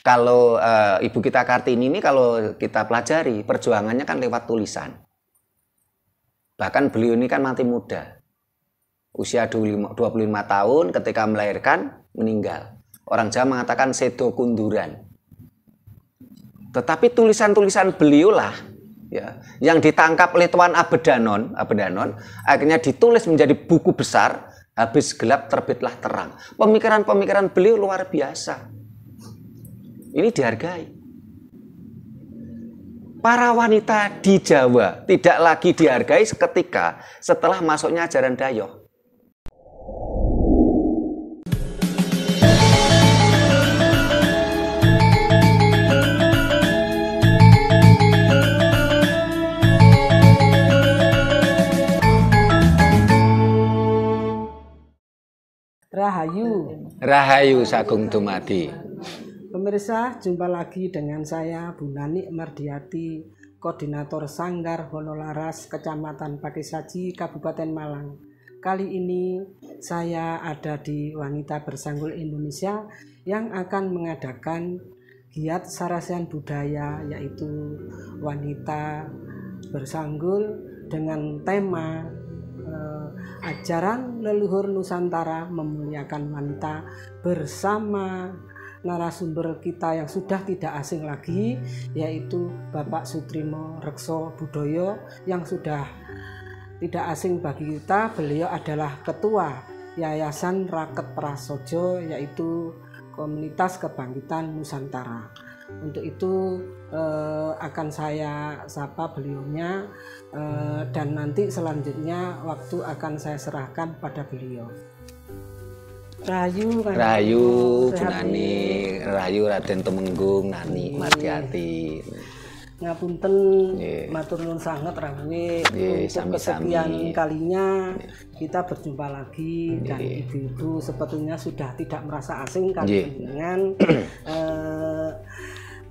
Kalau Ibu kita Kartini ini kalau kita pelajari perjuangannya kan lewat tulisan. Bahkan beliau ini kan mati muda. Usia 25 tahun ketika melahirkan meninggal. Orang Jawa mengatakan sedo kunduran. Tetapi tulisan-tulisan beliau lah ya, yang ditangkap oleh Tuan Abedanon akhirnya ditulis menjadi buku besar, Habis Gelap Terbitlah Terang. Pemikiran-pemikiran beliau luar biasa. Ini dihargai. Para wanita di Jawa tidak lagi dihargai ketika setelah masuknya ajaran Dayoh. Rahayu Sagung Dumadi. Pemirsa, jumpa lagi dengan saya Bu Nani Mardiati, Koordinator Sanggar Honolaras Kecamatan Pakisaji, Kabupaten Malang. Kali ini saya ada di Wanita Bersanggul Indonesia yang akan mengadakan giat sarasehan budaya, yaitu Wanita Bersanggul dengan tema ajaran leluhur Nusantara memuliakan wanita, bersama narasumber kita yang sudah tidak asing lagi, yaitu Bapak Sutrimo Rekso Budoyo, yang sudah tidak asing bagi kita. Beliau adalah Ketua Yayasan Raket Prasojo, yaitu Komunitas Kebangkitan Nusantara. Untuk itu akan saya sapa beliaunya, dan nanti selanjutnya waktu akan saya serahkan pada beliau. Rahayu Bu Nani, Rahayu Raden Tumenggung, Nani Mardiati. Ngapunten, matur nuwun sanget Rahayu. Untuk kesekian kalinya kita berjumpa lagi, dan ibu-ibu sepertinya sudah tidak merasa asing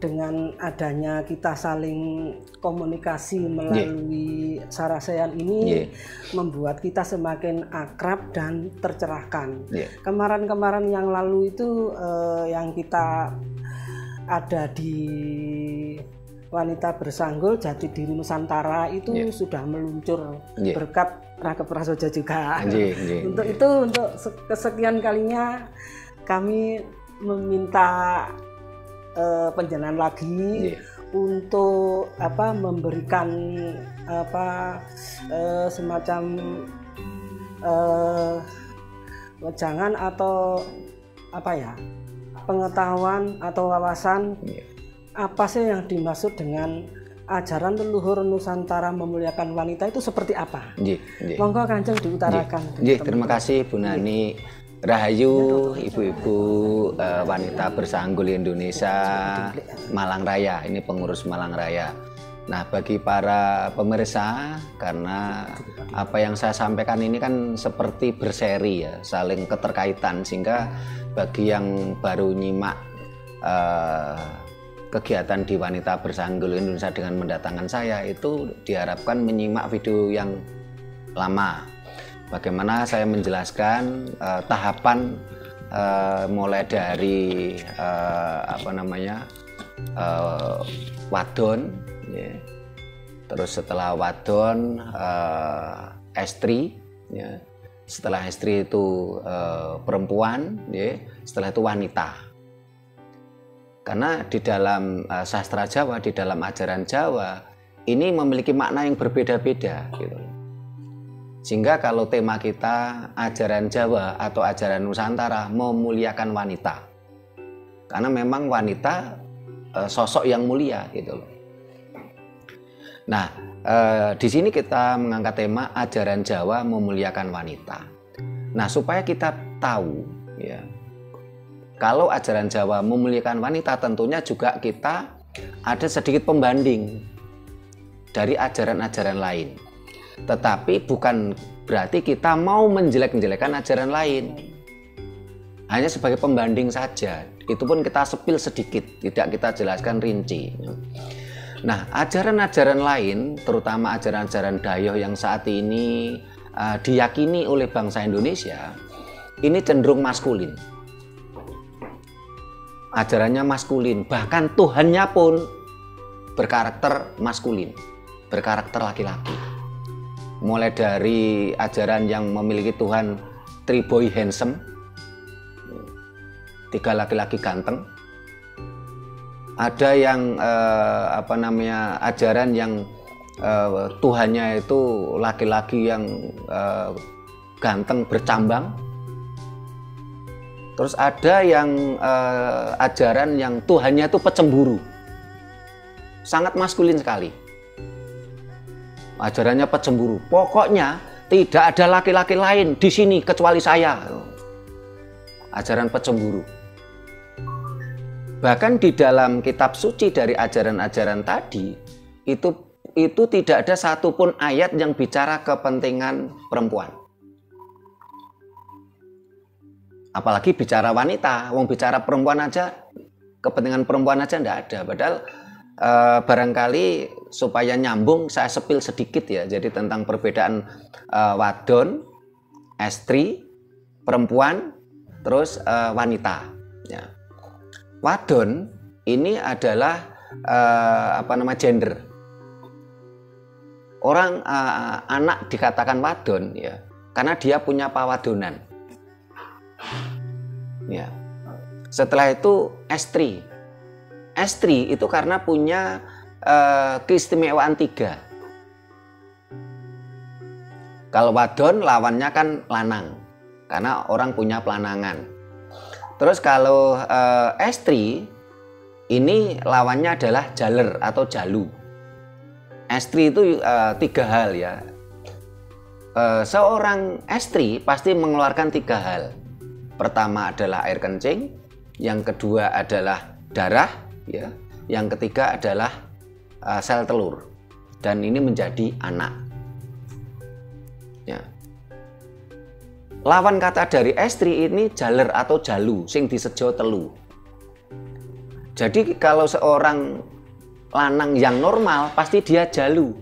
dengan adanya kita saling komunikasi melalui sarasehan ini, membuat kita semakin akrab dan tercerahkan. Kemarin-kemarin yang lalu itu yang kita ada di Wanita Bersanggul Jati Diri Nusantara itu sudah meluncur berkat Raket Prasojo juga. Untuk itu, untuk kesekian kalinya kami meminta penjelasan lagi untuk memberikan semacam wejangan atau pengetahuan atau wawasan apa sih yang dimaksud dengan ajaran leluhur Nusantara memuliakan wanita itu seperti apa? Monggo Kanjeng diutarakan. Terima kasih Bu Nani. Rahayu ibu-ibu Wanita Bersanggul Indonesia Malang Raya, ini pengurus Malang Raya. Nah, bagi para pemirsa, karena apa yang saya sampaikan ini kan seperti berseri ya, saling keterkaitan, sehingga bagi yang baru nyimak kegiatan di Wanita Bersanggul Indonesia dengan mendatangkan saya, itu diharapkan menyimak video yang lama. Bagaimana saya menjelaskan tahapan mulai dari wadon, terus setelah wadon estri, setelah estri itu perempuan, setelah itu wanita. Karena di dalam sastra Jawa, di dalam ajaran Jawa ini memiliki makna yang berbeda-beda gitu. Sehingga kalau tema kita ajaran Jawa atau ajaran Nusantara memuliakan wanita, karena memang wanita sosok yang mulia gitu loh. Nah, di sini kita mengangkat tema ajaran Jawa memuliakan wanita. Nah, supaya kita tahu ya, kalau ajaran Jawa memuliakan wanita, tentunya juga kita ada sedikit pembanding dari ajaran-ajaran lain. Tetapi bukan berarti kita mau menjelek-jelekan ajaran lain. Hanya sebagai pembanding saja. Itu pun kita sepil sedikit, tidak kita jelaskan rinci. Nah, ajaran-ajaran lain, terutama ajaran-ajaran Dayoh yang saat ini diyakini oleh bangsa Indonesia, ini cenderung maskulin. ajarannya maskulin, bahkan Tuhannya pun berkarakter maskulin, berkarakter laki-laki. Mulai dari ajaran yang memiliki Tuhan three boy handsome, 3 laki-laki ganteng. Ada yang ajaran yang Tuhannya itu laki-laki yang ganteng bercambang. Terus ada yang ajaran yang Tuhannya itu pecemburu, sangat maskulin sekali. Ajarannya pecemburu, pokoknya tidak ada laki-laki lain di sini kecuali saya. Ajaran pecemburu. Bahkan di dalam kitab suci dari ajaran-ajaran tadi, itu tidak ada satupun ayat yang bicara kepentingan perempuan. Apalagi bicara wanita, wong bicara perempuan aja, kepentingan perempuan aja enggak ada. Padahal barangkali supaya nyambung saya sepil sedikit ya. Jadi tentang perbedaan wadon, estri, perempuan, terus wanita. Ya. Wadon ini adalah gender. Orang anak dikatakan wadon ya, karena dia punya pawadonan. Ya. Setelah itu estri. Estri itu karena punya keistimewaan 3. Kalau wadon lawannya kan lanang, karena orang punya pelanangan. Terus kalau estri ini lawannya adalah jaler atau jalu. Estri itu 3 hal ya. Seorang estri pasti mengeluarkan 3 hal. Pertama adalah air kencing, yang kedua adalah darah, ya. Yang ketiga adalah sel telur. Dan ini menjadi anak. Ya. Lawan kata dari estri ini jaler atau jalu, sing disejo telu. Jadi kalau seorang lanang yang normal pasti dia jalu.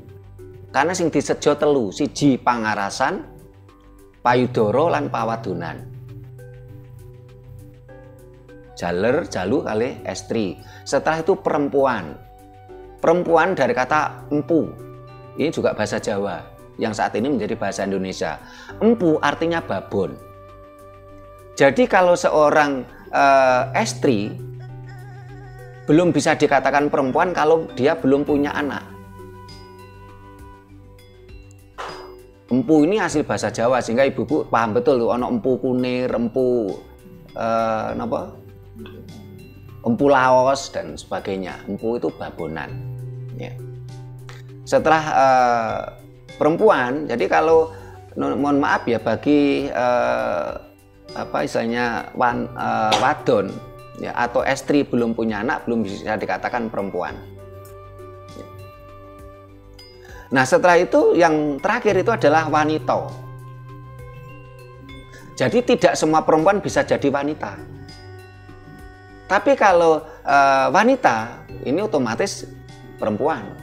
Karena sing disejo telu, siji pangarasan, payudara lan pawadonan. Jaler, jalu kali estri. Setelah itu perempuan. Perempuan dari kata empu. Ini juga bahasa Jawa yang saat ini menjadi bahasa Indonesia. Empu artinya babon. Jadi kalau seorang estri belum bisa dikatakan perempuan kalau dia belum punya anak. Empu ini hasil bahasa Jawa sehingga ibu-ibu paham betul tuh, ono empu kunir, empu empu laos dan sebagainya. Empu itu babonan. Ya. Setelah perempuan, jadi kalau mohon maaf ya bagi wadon ya, atau estri belum punya anak belum bisa dikatakan perempuan. Nah setelah itu yang terakhir itu adalah wanita. Jadi tidak semua perempuan bisa jadi wanita. Tapi kalau wanita ini otomatis perempuan.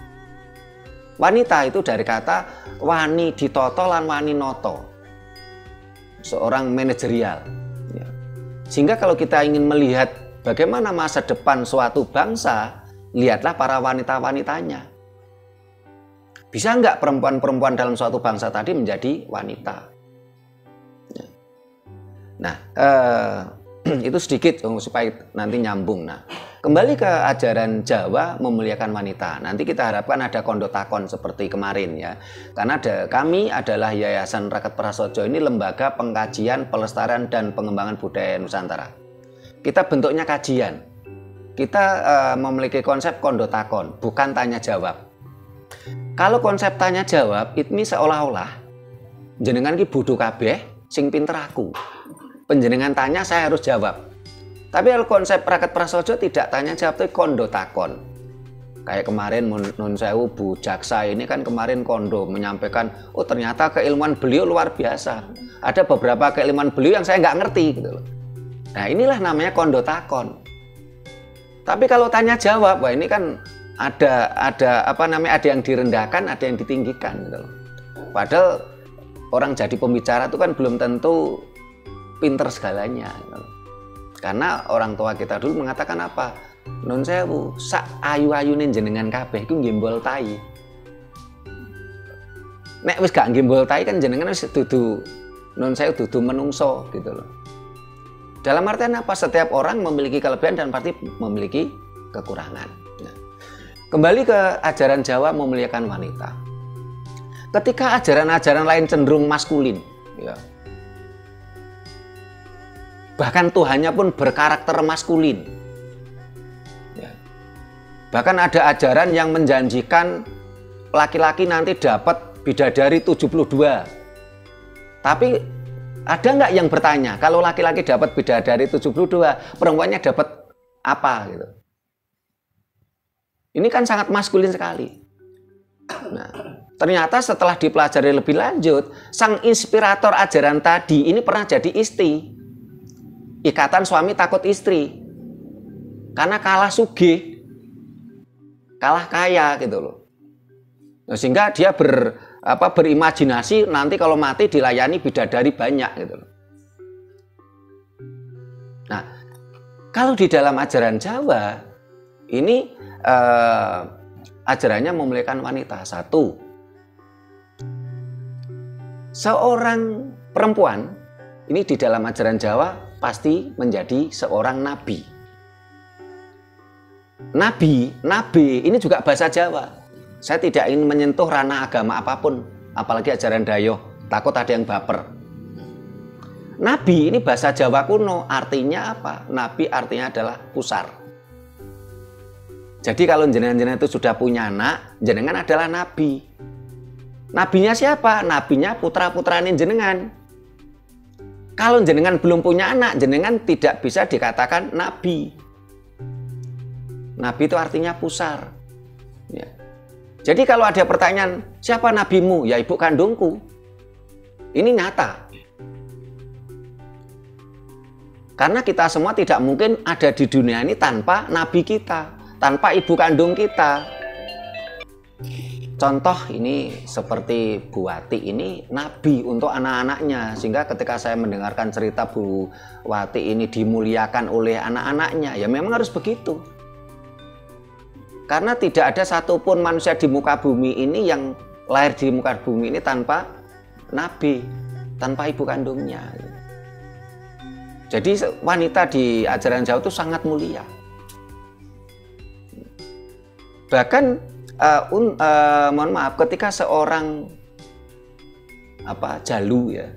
Wanita itu dari kata wani ditoto lan wani noto, seorang manajerial. Ya. Sehingga kalau kita ingin melihat bagaimana masa depan suatu bangsa, lihatlah para wanita-wanitanya. Bisa nggak perempuan-perempuan dalam suatu bangsa tadi menjadi wanita? Ya. Nah, itu sedikit supaya nanti nyambung. Nah, kembali ke ajaran Jawa memuliakan wanita. Nanti kita harapkan ada kondotakon seperti kemarin ya. Karena kami adalah Yayasan Raket Prasojo, ini lembaga pengkajian, pelestarian dan pengembangan budaya Nusantara. Kita bentuknya kajian. Kita memiliki konsep kondotakon, bukan tanya jawab. Kalau konsep tanya jawab, ini seolah-olah jenengan ki bodho kabeh, sing pinter aku. Penjenengan tanya saya harus jawab. Tapi kalau konsep Raket Prasojo tidak tanya jawab, itu kondotakon. Kayak kemarin Nun Sewu Bu Jaksa ini kan kemarin kondo menyampaikan, oh ternyata keilmuan beliau luar biasa. Ada beberapa keilmuan beliau yang saya nggak ngerti gitu loh. Nah inilah namanya kondotakon. Tapi kalau tanya jawab, wah ini kan ada yang direndahkan, ada yang ditinggikan gitu loh. Padahal orang jadi pembicara itu kan belum tentu pinter segalanya gitu loh. Karena orang tua kita dulu mengatakan apa? Nun sewu, sak ayu-ayune jenengan kabeh iku nggembol tai. Nek wis gak nggembol tai kan jenengan wis dudu nun sewu dudu menungso gitu loh. Dalam artian apa? Setiap orang memiliki kelebihan dan pasti memiliki kekurangan. Nah, kembali ke ajaran Jawa memuliakan wanita. Ketika ajaran-ajaran lain cenderung maskulin, ya. Bahkan Tuhannya pun berkarakter maskulin. Ya. Bahkan ada ajaran yang menjanjikan laki-laki nanti dapat bidadari 72. Tapi ada nggak yang bertanya, kalau laki-laki dapat bidadari 72, perempuannya dapat apa gitu? Ini kan sangat maskulin sekali. Nah, ternyata setelah dipelajari lebih lanjut, sang inspirator ajaran tadi ini pernah jadi istri. Ikatan suami takut istri. Karena kalah sugih, kalah kaya gitu loh. Nah, sehingga dia berimajinasi nanti kalau mati dilayani bidadari banyak gitu loh. Nah, kalau di dalam ajaran Jawa ini ajarannya memuliakan wanita. Satu, seorang perempuan ini di dalam ajaran Jawa pasti menjadi seorang nabi. Nabi ini juga bahasa Jawa. Saya tidak ingin menyentuh ranah agama apapun, apalagi ajaran Dayoh, takut ada yang baper. Nabi ini bahasa Jawa kuno, artinya apa? Nabi artinya adalah pusar. Jadi kalau jenengan-jenengan itu sudah punya anak, jenengan adalah nabi. Nabinya siapa? Nabinya putra-putrane jenengan. Kalau jenengan belum punya anak, jenengan tidak bisa dikatakan nabi. Nabi itu artinya pusar. Ya. Jadi kalau ada pertanyaan, siapa nabimu? Ya ibu kandungku. Ini nyata. Karena kita semua tidak mungkin ada di dunia ini tanpa nabi kita, tanpa ibu kandung kita. Contoh ini seperti Bu Wati ini nabi untuk anak-anaknya, sehingga ketika saya mendengarkan cerita Bu Wati ini dimuliakan oleh anak-anaknya, ya memang harus begitu. Karena tidak ada satupun manusia di muka bumi ini yang lahir di muka bumi ini tanpa nabi, tanpa ibu kandungnya. Jadi wanita di ajaran Jawa itu sangat mulia. Bahkan mohon maaf, ketika seorang jalu ya,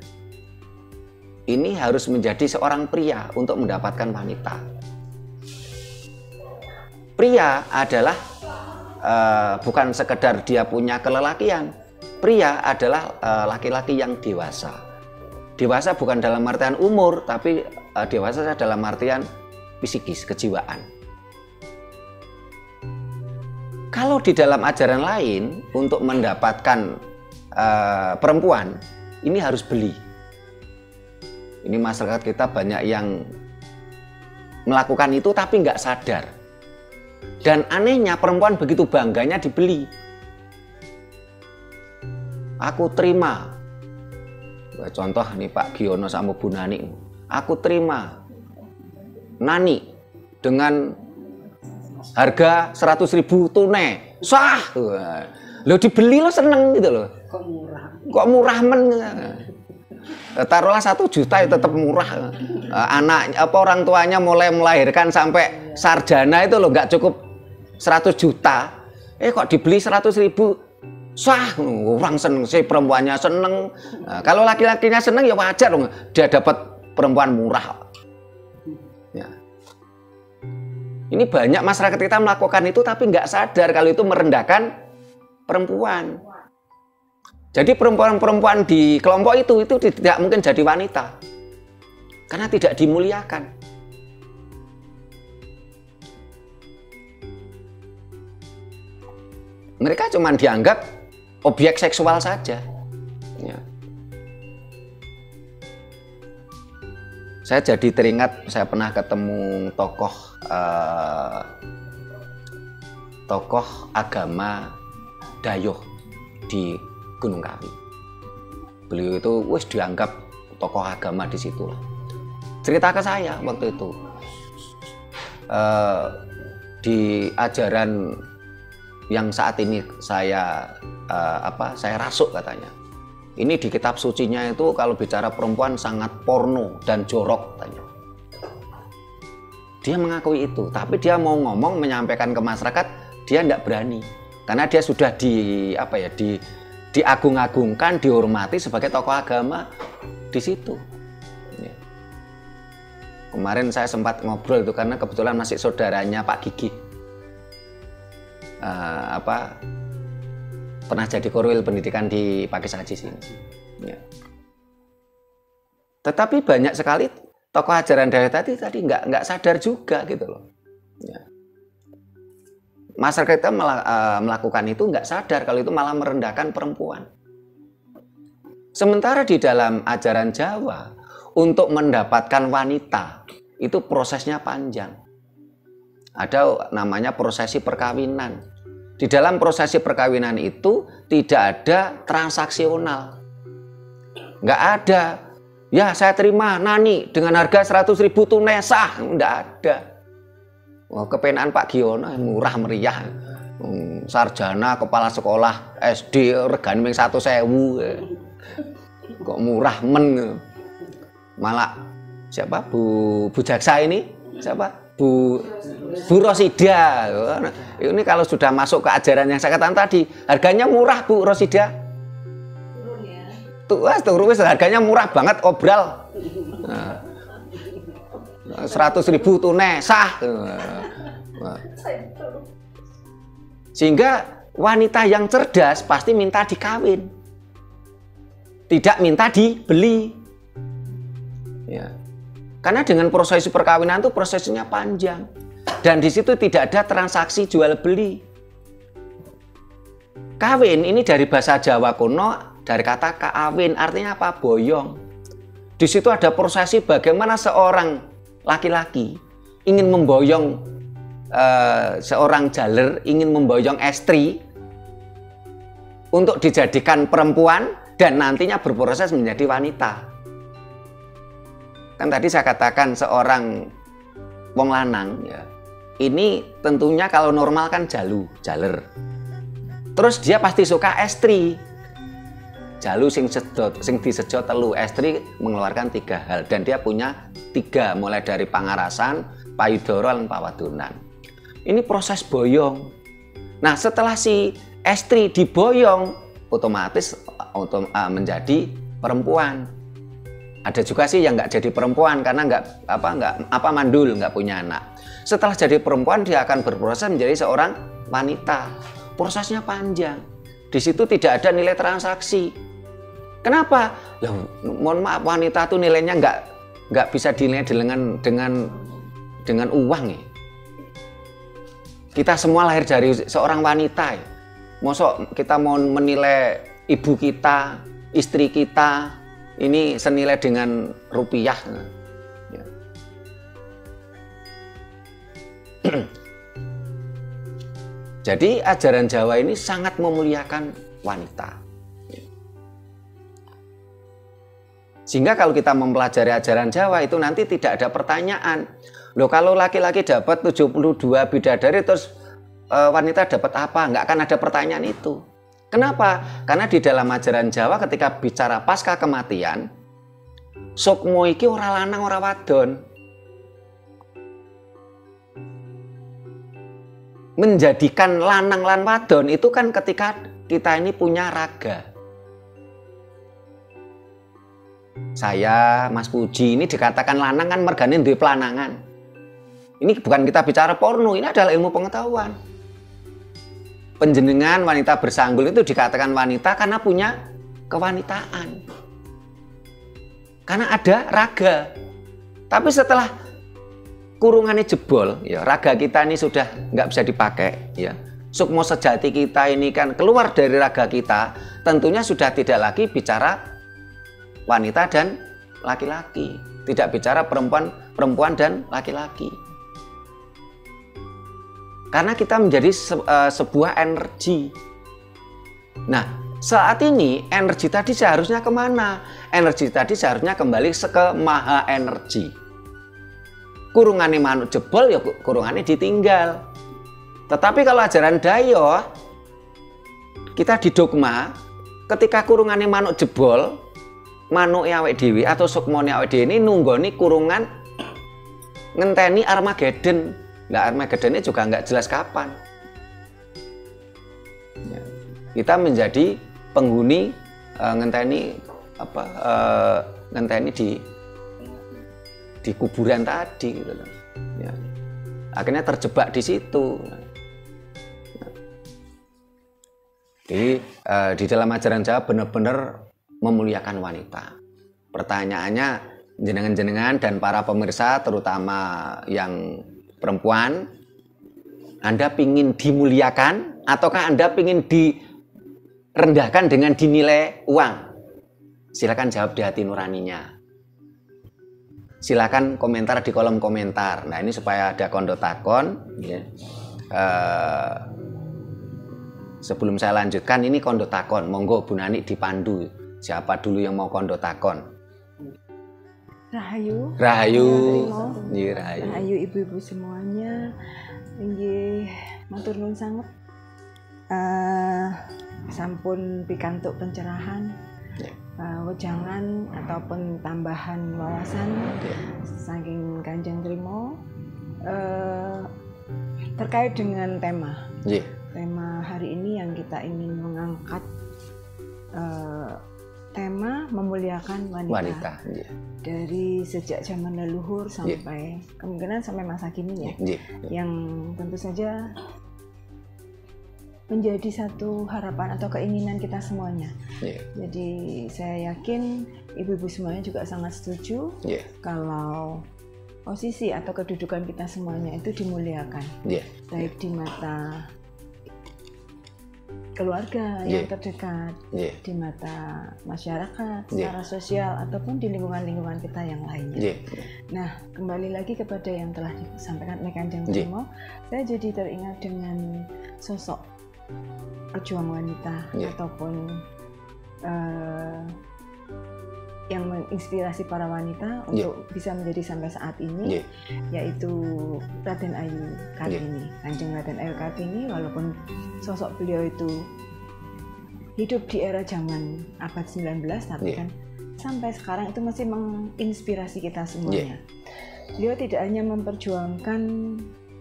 ini harus menjadi seorang pria untuk mendapatkan wanita. Pria adalah bukan sekedar dia punya kelelakian. Pria adalah laki-laki yang dewasa. Dewasa bukan dalam artian umur, tapi dewasa dalam artian psikis, kejiwaan. Kalau di dalam ajaran lain, untuk mendapatkan perempuan, ini harus beli. Ini masyarakat kita banyak yang melakukan itu tapi nggak sadar. Dan anehnya perempuan begitu bangganya dibeli. Aku terima. Contoh nih Pak Giono sama Bu Nani. Aku terima Nani dengan harga 100.000 tunai. Sah. Lo dibeli lo seneng gitu loh. Kok murah? Kok murah men? Taruhlah 1 juta itu tetap murah. Anak orang tuanya mulai melahirkan sampai sarjana itu loh nggak cukup 100 juta. Kok dibeli 100.000? Sah, orang seneng, si perempuannya seneng. Kalau laki-lakinya seneng ya wajar dong, dia dapat perempuan murah. Ya. Ini banyak masyarakat kita melakukan itu tapi nggak sadar kalau itu merendahkan perempuan. Jadi perempuan-perempuan di kelompok itu tidak mungkin jadi wanita karena tidak dimuliakan. Mereka cuma dianggap objek seksual saja. Ya. Saya jadi teringat, saya pernah ketemu tokoh agama Dayoh di Gunung Kawi. Beliau itu dianggap tokoh agama di situ. Cerita ke saya waktu itu, di ajaran yang saat ini saya rasuk katanya. Ini di kitab sucinya itu kalau bicara perempuan sangat porno dan jorok katanya. Dia mengakui itu, tapi dia mau ngomong menyampaikan ke masyarakat dia tidak berani karena dia sudah diagung-agungkan, dihormati sebagai tokoh agama di situ. Ya. Kemarin saya sempat ngobrol itu karena kebetulan masih saudaranya Pak Gigi. Pernah jadi korwil pendidikan di Pakis Haji sini. Ya. Tetapi banyak sekali tokoh ajaran Dawe tadi nggak sadar juga gitu loh. Ya. Masyarakat kita melakukan itu nggak sadar kalau itu malah merendahkan perempuan. Sementara di dalam ajaran Jawa untuk mendapatkan wanita itu prosesnya panjang. Ada namanya prosesi perkawinan. Di dalam prosesi perkawinan itu tidak ada transaksional. Nggak ada. Ya saya terima Nani dengan harga 100.000 tunai sah. Nggak ada. Wah, kepenaan Pak Giono murah meriah. Sarjana kepala sekolah SD regane ming 100.000. Kok murah men. Malah siapa Bu Jaksa ini? Siapa? Bu Rosida. Ini kalau sudah masuk ke ajaran yang saya katakan tadi, harganya murah Bu Rosida. Turun ya. Turun harganya murah banget obral. 100.000 tunai sah. Sehingga wanita yang cerdas pasti minta dikawin. Tidak minta dibeli. Ya. Karena dengan proses perkawinan itu prosesnya panjang. Dan di situ tidak ada transaksi jual beli. Kawin ini dari bahasa Jawa kuno, dari kata kawin artinya apa? Boyong. Di situ ada prosesi bagaimana seorang laki-laki ingin memboyong seorang jaler, ingin memboyong istri untuk dijadikan perempuan dan nantinya berproses menjadi wanita. Kan tadi saya katakan seorang wong lanang ya. Ini tentunya kalau normal kan jaler. Terus dia pasti suka estri. Jalu sing disejo telu, estri mengeluarkan 3 hal dan dia punya 3 mulai dari pangarasan, payudara lan pawadonan. Ini proses boyong. Nah, setelah si estri diboyong otomatis menjadi perempuan. Ada juga sih yang nggak jadi perempuan karena nggak mandul, nggak punya anak. Setelah jadi perempuan dia akan berproses menjadi seorang wanita. Prosesnya panjang. Di situ tidak ada nilai transaksi. Kenapa? Loh, mohon maaf, wanita tuh nilainya nggak bisa dinilai dengan uang ya. Kita semua lahir dari seorang wanita ya. Mosok kita mau menilai ibu kita, istri kita ini senilai dengan rupiah. Ya. Jadi ajaran Jawa ini sangat memuliakan wanita. Sehingga kalau kita mempelajari ajaran Jawa itu nanti tidak ada pertanyaan. Loh kalau laki-laki dapat 72 bidadari terus wanita dapat apa? Nggak akan ada pertanyaan itu. Kenapa? Karena di dalam ajaran Jawa ketika bicara pasca kematian, sukmo iki ora lanang ora wadon. Menjadikan lanang lan wadon itu kan ketika kita ini punya raga. Saya, Mas Puji ini dikatakan lanang kan mergane duwe pelanangan. Ini bukan kita bicara porno, ini adalah ilmu pengetahuan. Penjenengan wanita bersanggul itu dikatakan wanita karena punya kewanitaan. Karena ada raga. Tapi setelah kurungannya jebol, ya raga kita ini sudah nggak bisa dipakai, ya. Sukmo sejati kita ini kan keluar dari raga kita, tentunya sudah tidak lagi bicara wanita dan laki-laki, tidak bicara perempuan dan laki-laki. Karena kita menjadi sebuah energi. Nah, saat ini energi tadi seharusnya kemana? Energi tadi seharusnya kembali ke maha energi. kurungane manuk jebol ya kurungane ditinggal. Tetapi kalau ajaran Dayo, kita di dogma, ketika kurungane manuk jebol, manuk awake dhewe atau sukmane awake dhewe ini nunggoni kurungan ngenteni Armageddon. Nah, Armageddon ini juga nggak jelas kapan. Ya. Kita menjadi penghuni ngenteni ngenteni di kuburan tadi gitu loh. Ya. Akhirnya terjebak di situ. Jadi di dalam ajaran Jawa benar-benar memuliakan wanita. Pertanyaannya, jenengan-jenengan dan para pemirsa terutama yang perempuan, Anda pingin dimuliakan ataukah Anda pingin direndahkan dengan dinilai uang? Silakan jawab di hati nuraninya. Silakan komentar di kolom komentar. Nah, ini supaya ada kondo takon ya. Sebelum saya lanjutkan, ini kondo takon, monggo Bu Nani dipandu. Siapa dulu yang mau kondo takon? Rahayu. Rahayu. Nggih, Rahayu. Rahayu ibu-ibu semuanya. Nggih, matur nuwun sanget. Sampun pikantuk pencerahan. Wejangan ataupun tambahan wawasan saking Kanjeng Trimo terkait dengan tema. Tema hari ini yang kita ingin mengangkat tema memuliakan wanita. Dari sejak zaman leluhur sampai kemungkinan sampai masa kini ya. Yang tentu saja menjadi satu harapan atau keinginan kita semuanya. Jadi saya yakin ibu-ibu semuanya juga sangat setuju kalau posisi atau kedudukan kita semuanya itu dimuliakan, baik di mata keluarga yang terdekat, di mata masyarakat secara sosial ataupun di lingkungan-lingkungan kita yang lainnya. Nah, kembali lagi kepada yang telah disampaikan oleh Kanjeng Trimo, saya jadi teringat dengan sosok pejuang wanita ataupun yang menginspirasi para wanita untuk bisa menjadi sampai saat ini, yaitu Raden Ayu Kartini. Kanjeng Raden Ayu Kartini, walaupun sosok beliau itu hidup di era zaman abad 19, tapi kan sampai sekarang itu masih menginspirasi kita semuanya. Beliau tidak hanya memperjuangkan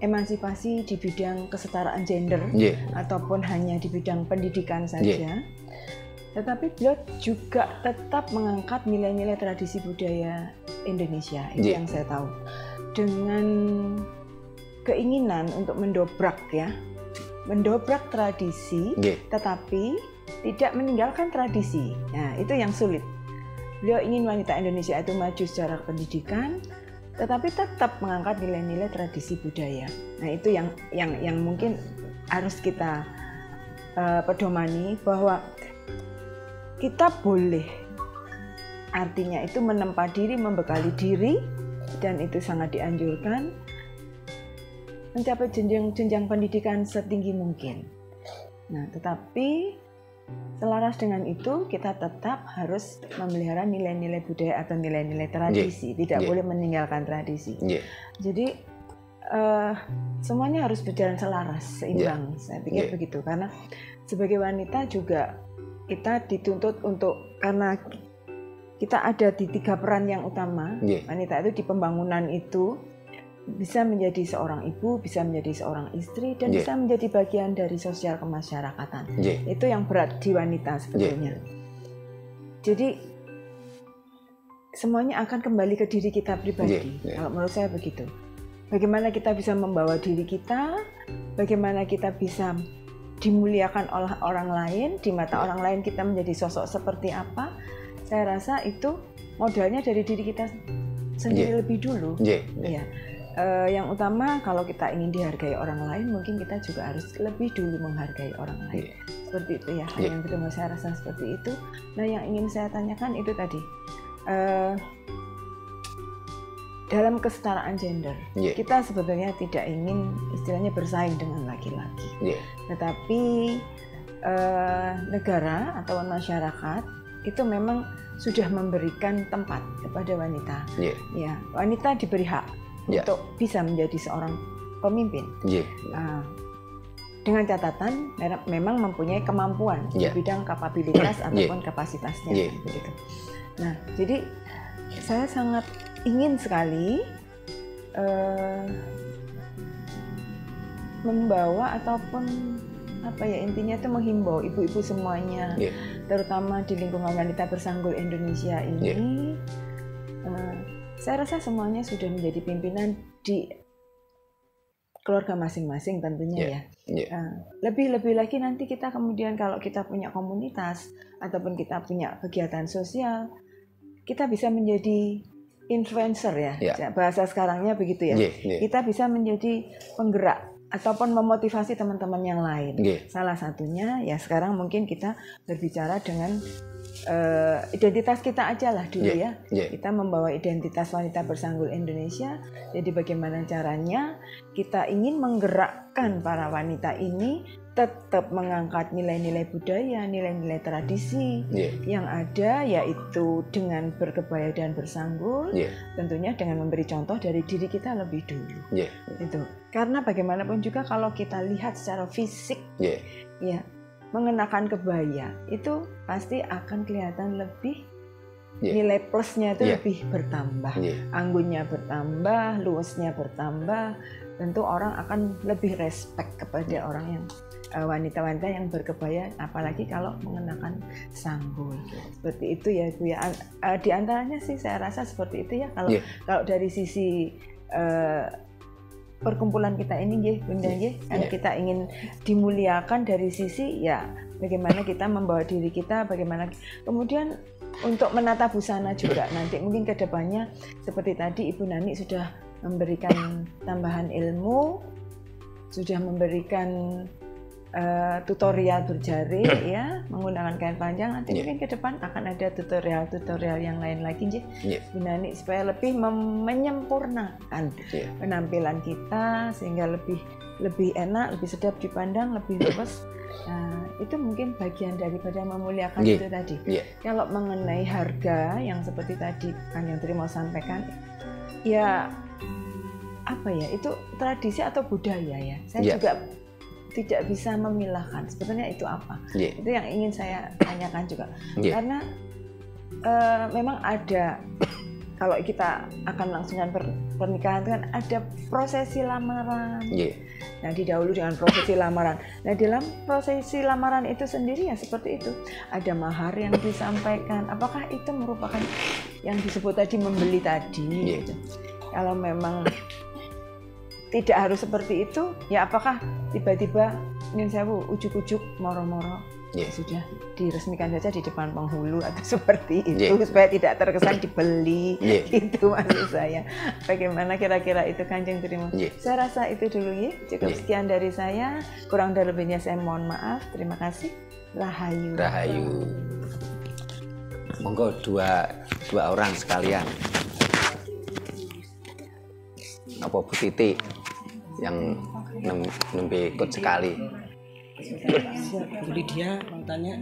emansipasi di bidang kesetaraan gender ataupun hanya di bidang pendidikan saja, tetapi beliau juga tetap mengangkat nilai-nilai tradisi budaya Indonesia. Itu yang saya tahu, dengan keinginan untuk mendobrak tradisi, tetapi tidak meninggalkan tradisi. Nah, itu yang sulit. Beliau ingin wanita Indonesia itu maju secara pendidikan, tetapi tetap mengangkat nilai-nilai tradisi budaya. Nah, itu yang mungkin harus kita pedomani, bahwa kita boleh, artinya itu menempa diri, membekali diri, dan itu sangat dianjurkan, mencapai jenjang pendidikan setinggi mungkin. Nah, tetapi selaras dengan itu kita tetap harus memelihara nilai-nilai budaya atau nilai-nilai tradisi, tidak boleh meninggalkan tradisi. Jadi semuanya harus berjalan selaras, seimbang. Saya pikir begitu, karena sebagai wanita juga kita dituntut untuk, karena kita ada di 3 peran yang utama. Wanita itu di pembangunan itu bisa menjadi seorang ibu, bisa menjadi seorang istri, dan bisa menjadi bagian dari sosial kemasyarakatan. Itu yang berat di wanita sebetulnya. Jadi semuanya akan kembali ke diri kita pribadi. Kalau menurut saya begitu. Bagaimana kita bisa membawa diri kita, bagaimana kita bisa dimuliakan oleh orang lain, di mata orang lain kita menjadi sosok seperti apa. Saya rasa itu modalnya dari diri kita sendiri lebih dulu. Yang utama, kalau kita ingin dihargai orang lain, mungkin kita juga harus lebih dulu menghargai orang lain. Seperti itu ya, yang kedua saya rasa seperti itu. Nah, yang ingin saya tanyakan itu tadi, dalam kesetaraan gender, kita sebetulnya tidak ingin istilahnya bersaing dengan laki-laki. Tetapi negara atau masyarakat itu memang sudah memberikan tempat kepada wanita. Wanita diberi hak untuk bisa menjadi seorang pemimpin. Dengan catatan memang mempunyai kemampuan di bidang kapabilitas ataupun kapasitasnya. Begitu. Nah, jadi saya sangat ingin sekali membawa ataupun intinya itu menghimbau ibu-ibu semuanya, terutama di lingkungan wanita bersanggul Indonesia ini. Saya rasa semuanya sudah menjadi pimpinan di keluarga masing-masing tentunya Lebih-lebih lagi nanti kita kemudian kalau kita punya komunitas ataupun kita punya kegiatan sosial, kita bisa menjadi influencer bahasa sekarangnya begitu Kita bisa menjadi penggerak ataupun memotivasi teman-teman yang lain. Salah satunya sekarang mungkin kita berbicara dengan identitas kita aja lah dulu Kita membawa identitas wanita bersanggul Indonesia. Jadi bagaimana caranya kita ingin menggerakkan para wanita ini tetap mengangkat nilai-nilai budaya, nilai-nilai tradisi yang ada, yaitu dengan berkebaya dan bersanggul, tentunya dengan memberi contoh dari diri kita lebih dulu. Itu karena bagaimanapun juga kalau kita lihat secara fisik mengenakan kebaya itu pasti akan kelihatan lebih nilai plusnya itu lebih bertambah, anggunnya bertambah, luasnya bertambah. Tentu orang akan lebih respect kepada orang yang wanita-wanita yang berkebaya, apalagi kalau mengenakan sanggul. Seperti itu ya Bu ya. Di antaranya sih saya rasa seperti itu ya. Kalau dari sisi perkumpulan kita ini Bunda kita ingin dimuliakan dari sisi bagaimana kita membawa diri kita, bagaimana kemudian untuk menata busana juga nanti mungkin ke depannya seperti tadi Ibu Nani sudah memberikan tambahan ilmu, sudah memberikan tutorial berjari menggunakan kain panjang. Nanti mungkin ke depan akan ada tutorial yang lain lagi Bu Nani supaya lebih menyempurnakan penampilan kita sehingga lebih enak, lebih sedap dipandang, lebih luas. Itu mungkin bagian daripada memuliakan itu tadi. Kalau mengenai harga yang seperti tadi Kanjeng Tri mau sampaikan, itu tradisi atau budaya saya juga tidak bisa memilahkan sebetulnya itu apa. Itu yang ingin saya tanyakan juga. Karena memang ada, kalau kita akan langsungkan pernikahan kan ada prosesi lamaran. Nah, didahului dengan prosesi lamaran. Nah, dalam prosesi lamaran itu sendiri seperti itu. Ada mahar yang disampaikan. Apakah itu merupakan yang disebut tadi membeli tadi? Kalau memang tidak harus seperti itu, apakah tiba-tiba ujuk-ujuk moro-moro sudah diresmikan saja di depan penghulu atau seperti itu supaya tidak terkesan dibeli. Itu maksud saya. Bagaimana kira-kira itu Kanjeng Tri? Saya rasa itu dulu cukup sekian dari saya, kurang dan lebihnya saya mohon maaf. Terima kasih. Rahayu. Monggo dua orang sekalian. Apa Bu Titi yang nembe ikut sekali. Bu Lydia mau tanya.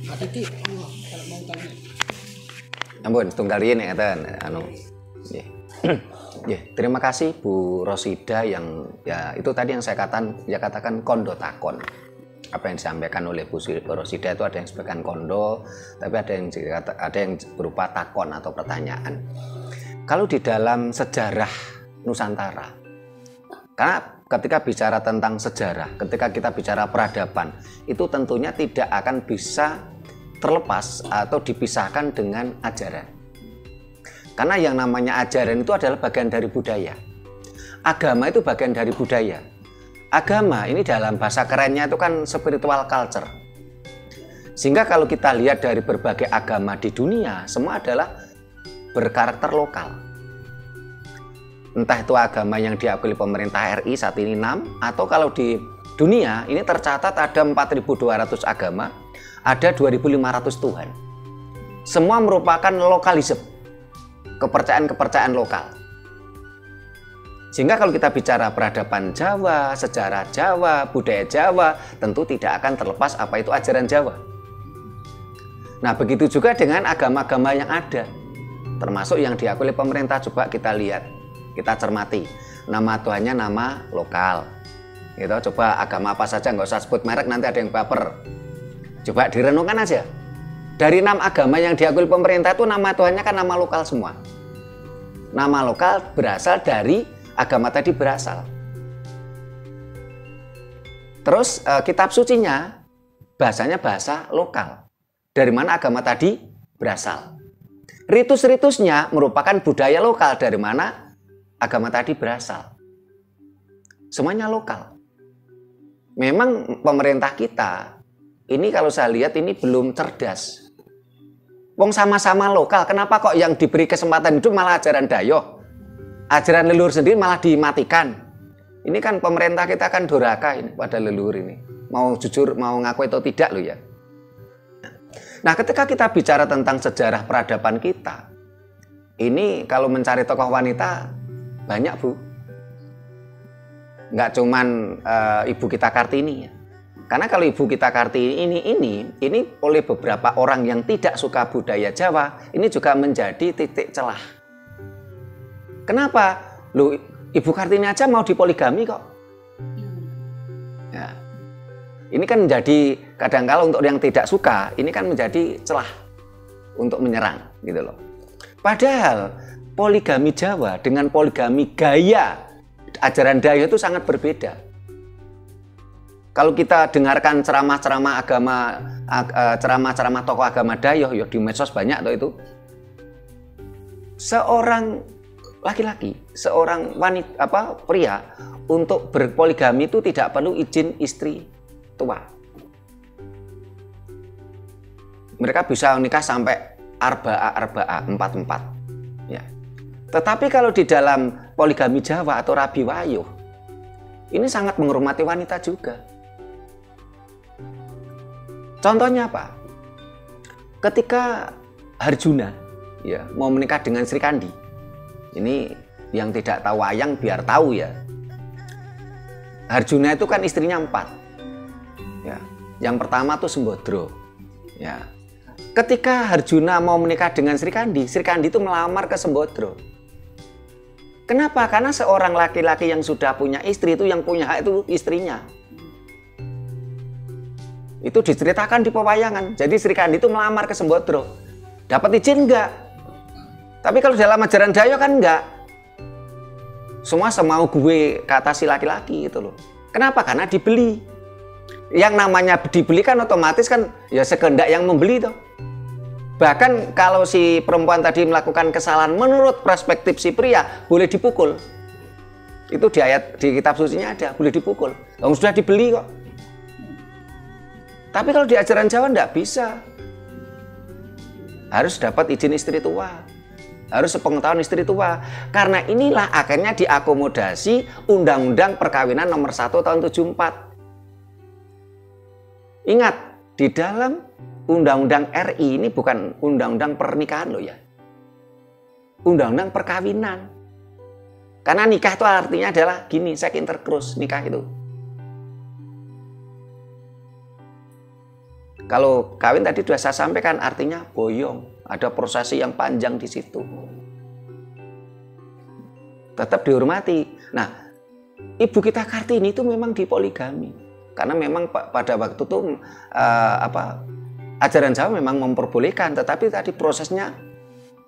Pak Titi kalau mau tanya. Ampun, tunggal riyen terima kasih Bu Rosida yang itu tadi yang saya katakan kondo takon. Apa yang disampaikan oleh Bu Rosida itu ada yang sebagian kondo, tapi ada yang berupa takon atau pertanyaan. Kalau di dalam sejarah Nusantara, karena ketika bicara tentang sejarah, ketika kita bicara peradaban, itu tentunya tidak akan bisa terlepas atau dipisahkan dengan ajaran. Karena yang namanya ajaran itu adalah bagian dari budaya. Agama itu bagian dari budaya. Agama ini dalam bahasa kerennya itu kan spiritual culture. Sehingga kalau kita lihat dari berbagai agama di dunia, semua adalah berkarakter lokal. Entah itu agama yang diakui pemerintah RI saat ini 6, atau kalau di dunia ini tercatat ada 4.200 agama, ada 2.500 Tuhan. Semua merupakan lokalisme, kepercayaan-kepercayaan lokal. Sehingga kalau kita bicara peradaban Jawa, sejarah Jawa, budaya Jawa, tentu tidak akan terlepas apa itu ajaran Jawa. Nah, begitu juga dengan agama-agama yang ada, termasuk yang diakui oleh pemerintah. Coba kita lihat, kita cermati. Nama Tuhannya nama lokal. Gitu. Coba agama apa saja, nggak usah sebut merek, nanti ada yang baper. Coba direnungkan aja. Dari 6 agama yang diakui pemerintah itu nama Tuhannya kan nama lokal semua. Nama lokal berasal dari agama tadi berasal. Terus kitab sucinya bahasanya bahasa lokal. Dari mana agama tadi berasal. Ritus-ritusnya merupakan budaya lokal dari mana agama tadi berasal. Semuanya lokal. Memang pemerintah kita ini kalau saya lihat ini belum cerdas. Wong sama-sama lokal, kenapa kok yang diberi kesempatan itu malah ajaran Dayoh? Ajaran leluhur sendiri malah dimatikan. Ini kan pemerintah kita kan durhaka ini pada leluhur ini. Mau jujur, mau ngaku atau tidak loh ya. Nah, ketika kita bicara tentang sejarah peradaban kita, ini kalau mencari tokoh wanita banyak, Bu. Nggak cuman Ibu kita Kartini ya. Karena kalau Ibu kita Kartini ini oleh beberapa orang yang tidak suka budaya Jawa, ini juga menjadi titik celah. Kenapa? Loh, Ibu Kartini aja mau dipoligami kok. Ya. Ini kan menjadi kadang-kala untuk yang tidak suka, ini kan menjadi celah untuk menyerang gitu loh. Padahal poligami Jawa dengan poligami gaya ajaran Dayoh itu sangat berbeda. Kalau kita dengarkan ceramah-ceramah agama, ceramah-ceramah tokoh agama Dayoh, ya di medsos banyak tuh itu. Seorang laki-laki, seorang wanita pria untuk berpoligami itu tidak perlu izin istri tua. Mereka bisa nikah sampai arba'ah 4-4. Ya. Tetapi kalau di dalam poligami Jawa atau Rabi Wayuh, ini sangat menghormati wanita juga. Contohnya apa? Ketika Harjuna ya mau menikah dengan Sri Kandi, ini yang tidak tahu wayang biar tahu ya. Harjuna itu kan istrinya 4. Ya, yang pertama tuh Sembodro. Ya. Ketika Harjuna mau menikah dengan Sri Kandi itu melamar ke Sembodro. Kenapa? Karena seorang laki-laki yang sudah punya istri itu yang punya hak itu istrinya. Itu diceritakan di pewayangan. Jadi Sri Kandi itu melamar ke Sembodro. Dapat izin enggak? Tapi kalau dalam ajaran Dayoh kan enggak. Semua semau gue kata si laki-laki gitu loh. Kenapa? Karena dibeli. Yang namanya dibeli kan otomatis kan ya sekehendak yang membeli toh. Bahkan kalau si perempuan tadi melakukan kesalahan menurut perspektif si pria boleh dipukul. Itu di ayat di kitab sucinya ada, boleh dipukul. Sudah dibeli kok. Tapi kalau di ajaran Jawa enggak bisa. Harus dapat izin istri tua. Harus sepengetahuan istri tua. Karena inilah akhirnya diakomodasi Undang-Undang Perkawinan Nomor 1 Tahun 74. Ingat, di dalam Undang-Undang RI ini bukan Undang-Undang pernikahan loh ya. Undang-Undang perkawinan. Karena nikah itu artinya adalah gini, seks intercourse, nikah itu. Kalau kawin tadi sudah saya sampaikan artinya boyong, ada prosesi yang panjang di situ. Tetap dihormati. Nah, Ibu kita Kartini itu memang dipoligami. Karena memang pada waktu itu ajaran Jawa memang memperbolehkan, tetapi tadi prosesnya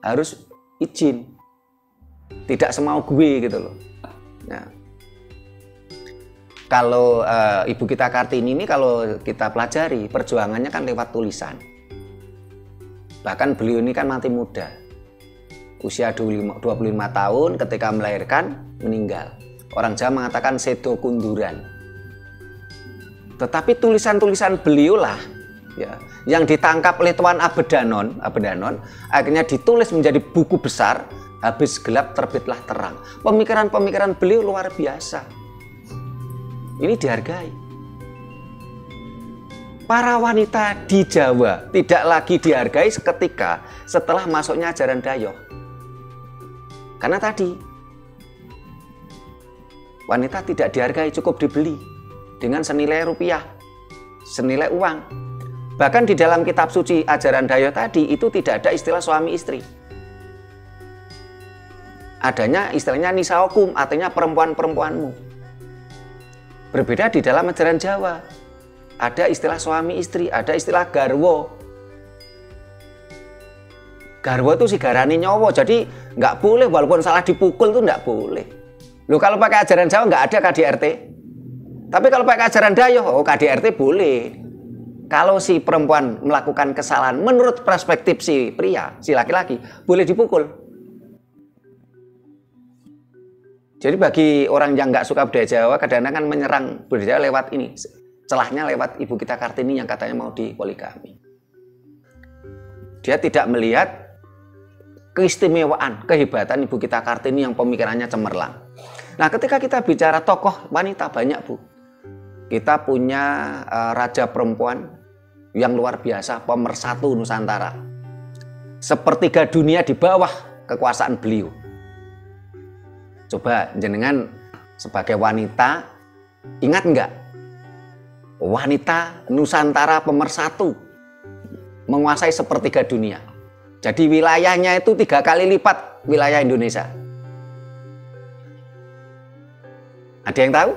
harus izin. Tidak semau gue gitu loh. Nah, kalau Ibu kita Kartini ini kalau kita pelajari perjuangannya kan lewat tulisan. Bahkan beliau ini kan mati muda. Usia 25 tahun ketika melahirkan meninggal. Orang Jawa mengatakan sedo kunduran. Tetapi tulisan-tulisan beliau lah ya, yang ditangkap oleh Tuan Abedanon akhirnya ditulis menjadi buku besar. Habis gelap terbitlah terang. Pemikiran-pemikiran beliau luar biasa. Ini dihargai. Para wanita di Jawa tidak lagi dihargai seketika setelah masuknya ajaran Dayoh. Karena tadi wanita tidak dihargai, cukup dibeli dengan senilai rupiah, senilai uang. Bahkan di dalam kitab suci ajaran Dayo tadi itu tidak ada istilah suami istri. Adanya istilahnya nisaokum, artinya perempuan-perempuanmu. Berbeda di dalam ajaran Jawa. Ada istilah suami istri, ada istilah garwo. Garwo itu sigarani nyowo, jadi nggak boleh walaupun salah dipukul itu nggak boleh. Loh, kalau pakai ajaran Jawa nggak ada KDRT. Tapi kalau pakai ajaran Dayo, oh KDRT boleh. Kalau si perempuan melakukan kesalahan menurut perspektif si pria, si laki-laki, boleh dipukul. Jadi bagi orang yang nggak suka budaya Jawa, kadang-kadang kan menyerang budaya Jawa lewat ini. Celahnya lewat Ibu kita Kartini yang katanya mau dipoligami. Dia tidak melihat keistimewaan, kehebatan Ibu kita Kartini yang pemikirannya cemerlang. Nah, ketika kita bicara tokoh wanita banyak, Bu. Kita punya raja perempuan yang luar biasa, pemersatu Nusantara. Sepertiga dunia di bawah kekuasaan beliau. Coba jenengan sebagai wanita, ingat enggak? Wanita Nusantara pemersatu menguasai sepertiga dunia. Jadi wilayahnya itu 3 kali lipat wilayah Indonesia. Ada yang tahu?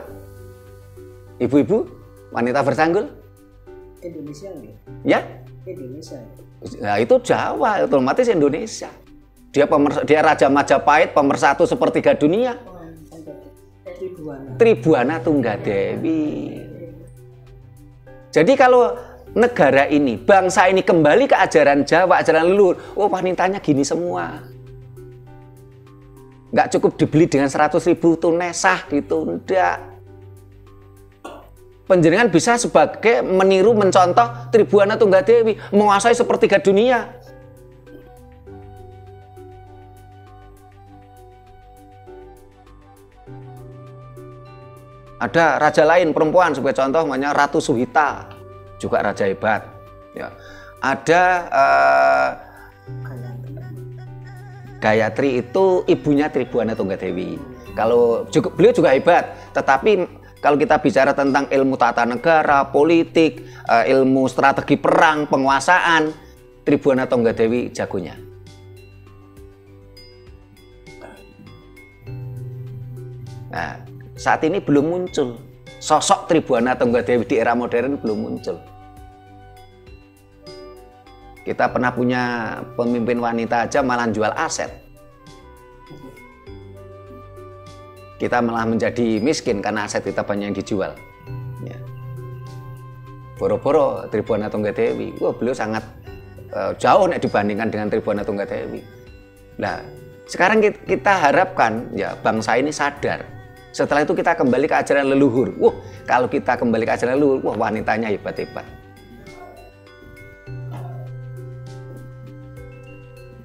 Ibu-ibu, wanita bersanggul? Indonesia enggak? Ya? Indonesia. Nah, itu Jawa, otomatis Indonesia. Dia Raja Majapahit, pemersatu sepertiga dunia. Tribuana Tunggadewi. Jadi kalau negara ini, bangsa ini kembali ke ajaran Jawa, ajaran leluhur, oh wanitanya gini semua. Nggak cukup dibeli dengan 100.000 tunai sah gitu, enggak. Panjenengan bisa sebagai meniru, mencontoh Tribuana Tunggadewi, menguasai sepertiga dunia. Ada raja lain perempuan sebagai contoh namanya Ratu Suhita, juga raja hebat. Ya. Ada Gayatri itu ibunya Tribuana Tunggadewi. Kalau beliau juga hebat, tetapi kalau kita bicara tentang ilmu tata negara, politik, ilmu strategi perang, penguasaan, Tribuana Tunggadewi jagonya. Nah, saat ini belum muncul sosok Tribuana Tunggadewi di era modern, belum muncul. Kita pernah punya pemimpin wanita aja malah jual aset. Kita malah menjadi miskin karena aset kita banyak yang dijual. Ya. Boro-boro Tribuana Tunggadewi, wah beliau sangat jauh dibandingkan dengan Tribuana Tunggadewi. Nah, sekarang kita harapkan ya bangsa ini sadar. Setelah itu kita kembali ke ajaran leluhur. Wah, kalau kita kembali ke ajaran leluhur, wah wanitanya hebat-hebat.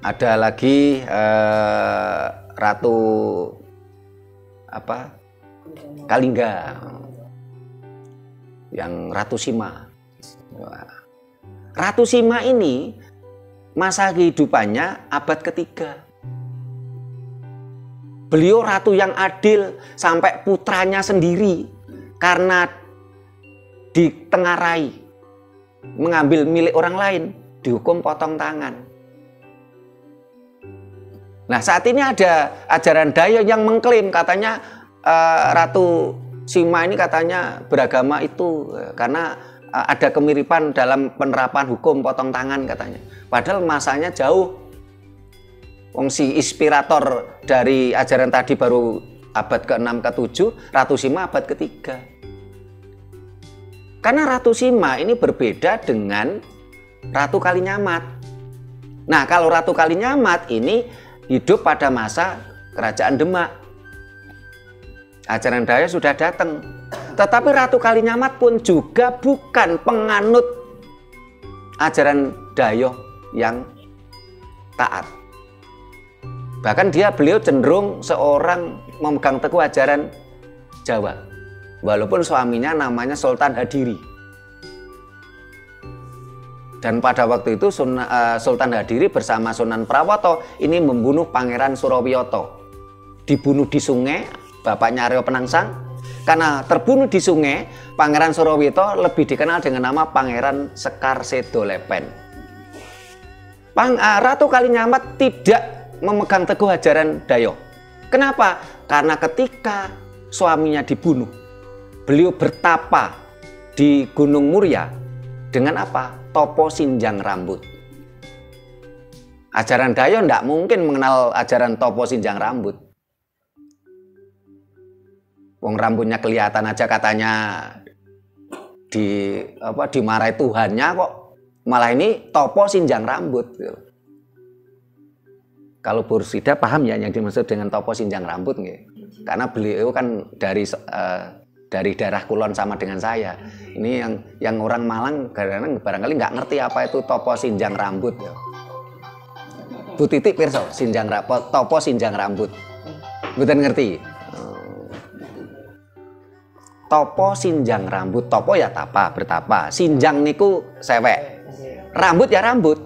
Ada lagi Ratu Kalingga, yang Ratu Sima. Ratu Sima ini masa kehidupannya abad ketiga. Beliau ratu yang adil sampai putranya sendiri karena ditengarai mengambil milik orang lain dihukum potong tangan. Nah, saat ini ada ajaran Dayo yang mengklaim katanya Ratu Sima ini katanya beragama itu karena ada kemiripan dalam penerapan hukum potong tangan katanya. Padahal masanya jauh. Wong si inspirator dari ajaran tadi baru abad ke-6 ke-7, Ratu Sima abad ke-3. Karena Ratu Sima ini berbeda dengan Ratu Kalinyamat. Nah, kalau Ratu Kalinyamat ini hidup pada masa Kerajaan Demak. Ajaran Dayo sudah datang. Tetapi Ratu Kalinyamat pun juga bukan penganut ajaran Dayo yang taat. Bahkan beliau cenderung seorang memegang teguh ajaran Jawa. Walaupun suaminya namanya Sultan Hadiri. Dan pada waktu itu Sultan Hadiri bersama Sunan Prawoto ini membunuh Pangeran Surawiyoto. Dibunuh di sungai, bapaknya Aryo Penangsang. karena terbunuh di sungai, Pangeran Surawito lebih dikenal dengan nama Pangeran Sekar Sedo Lepen. Ratu Kalinyamat tidak memegang teguh ajaran Dayo. Kenapa? Karena ketika suaminya dibunuh, beliau bertapa di Gunung Muria dengan apa? Topo sinjang rambut. Ajaran Dayo tidak mungkin mengenal ajaran topo sinjang rambut. Wong rambutnya kelihatan aja katanya dimarahi Tuhannya kok. Malah ini topo sinjang rambut. Kalau Bursida paham ya yang dimaksud dengan topo sinjang rambut nggih. Karena beliau kan dari daerah Kulon sama dengan saya. Ini yang orang Malang kadang-kadang barangkali nggak ngerti apa itu topo sinjang rambut ya. Bu Titik pirsa topo sinjang rambut. Mboten ngerti. Topo sinjang rambut, topo ya tapa, bertapa. Sinjang niku sewek. Rambut ya rambut.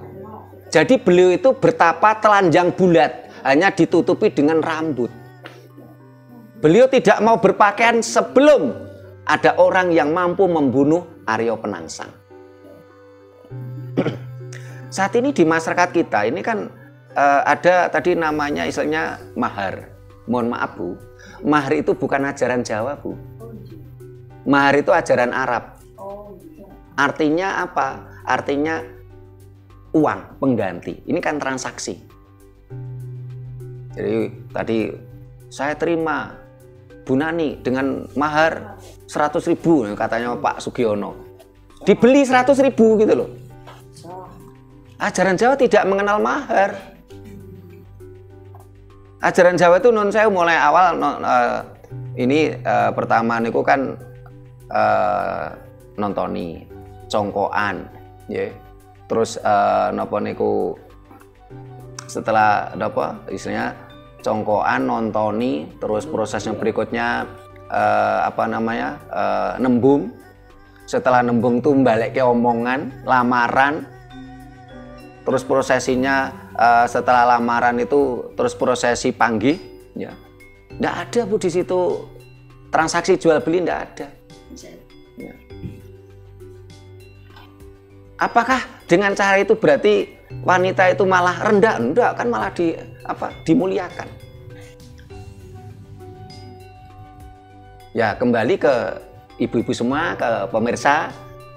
Jadi beliau itu bertapa telanjang bulat, hanya ditutupi dengan rambut. Beliau tidak mau berpakaian sebelum ada orang yang mampu membunuh Aryo Penangsang. Saat ini di masyarakat kita ini kan ada tadi namanya istilahnya mahar. Mohon maaf Bu, mahar itu bukan ajaran Jawa Bu. Mahar itu ajaran Arab. Artinya apa? Artinya uang pengganti. Ini kan transaksi. Jadi tadi saya terima Bu Nani dengan mahar 100.000 katanya Pak Sugiono. Dibeli 100.000 gitu loh. Ajaran Jawa tidak mengenal mahar. Ajaran Jawa itu non saya mulai awal pertama niku kan nontoni congkoan ya. Terus napa niku setelah istilahnya congkoan nontoni, terus prosesnya berikutnya nembung. Setelah nembung tuh balik ke omongan, lamaran. Terus prosesinya setelah lamaran itu terus prosesi panggih ya. Nggak ada Bu di situ transaksi jual beli, nggak ada. Ya. Apakah dengan cara itu berarti wanita itu malah rendah? Enggak, kan malah dimuliakan. Ya, kembali ke ibu-ibu semua, ke pemirsa,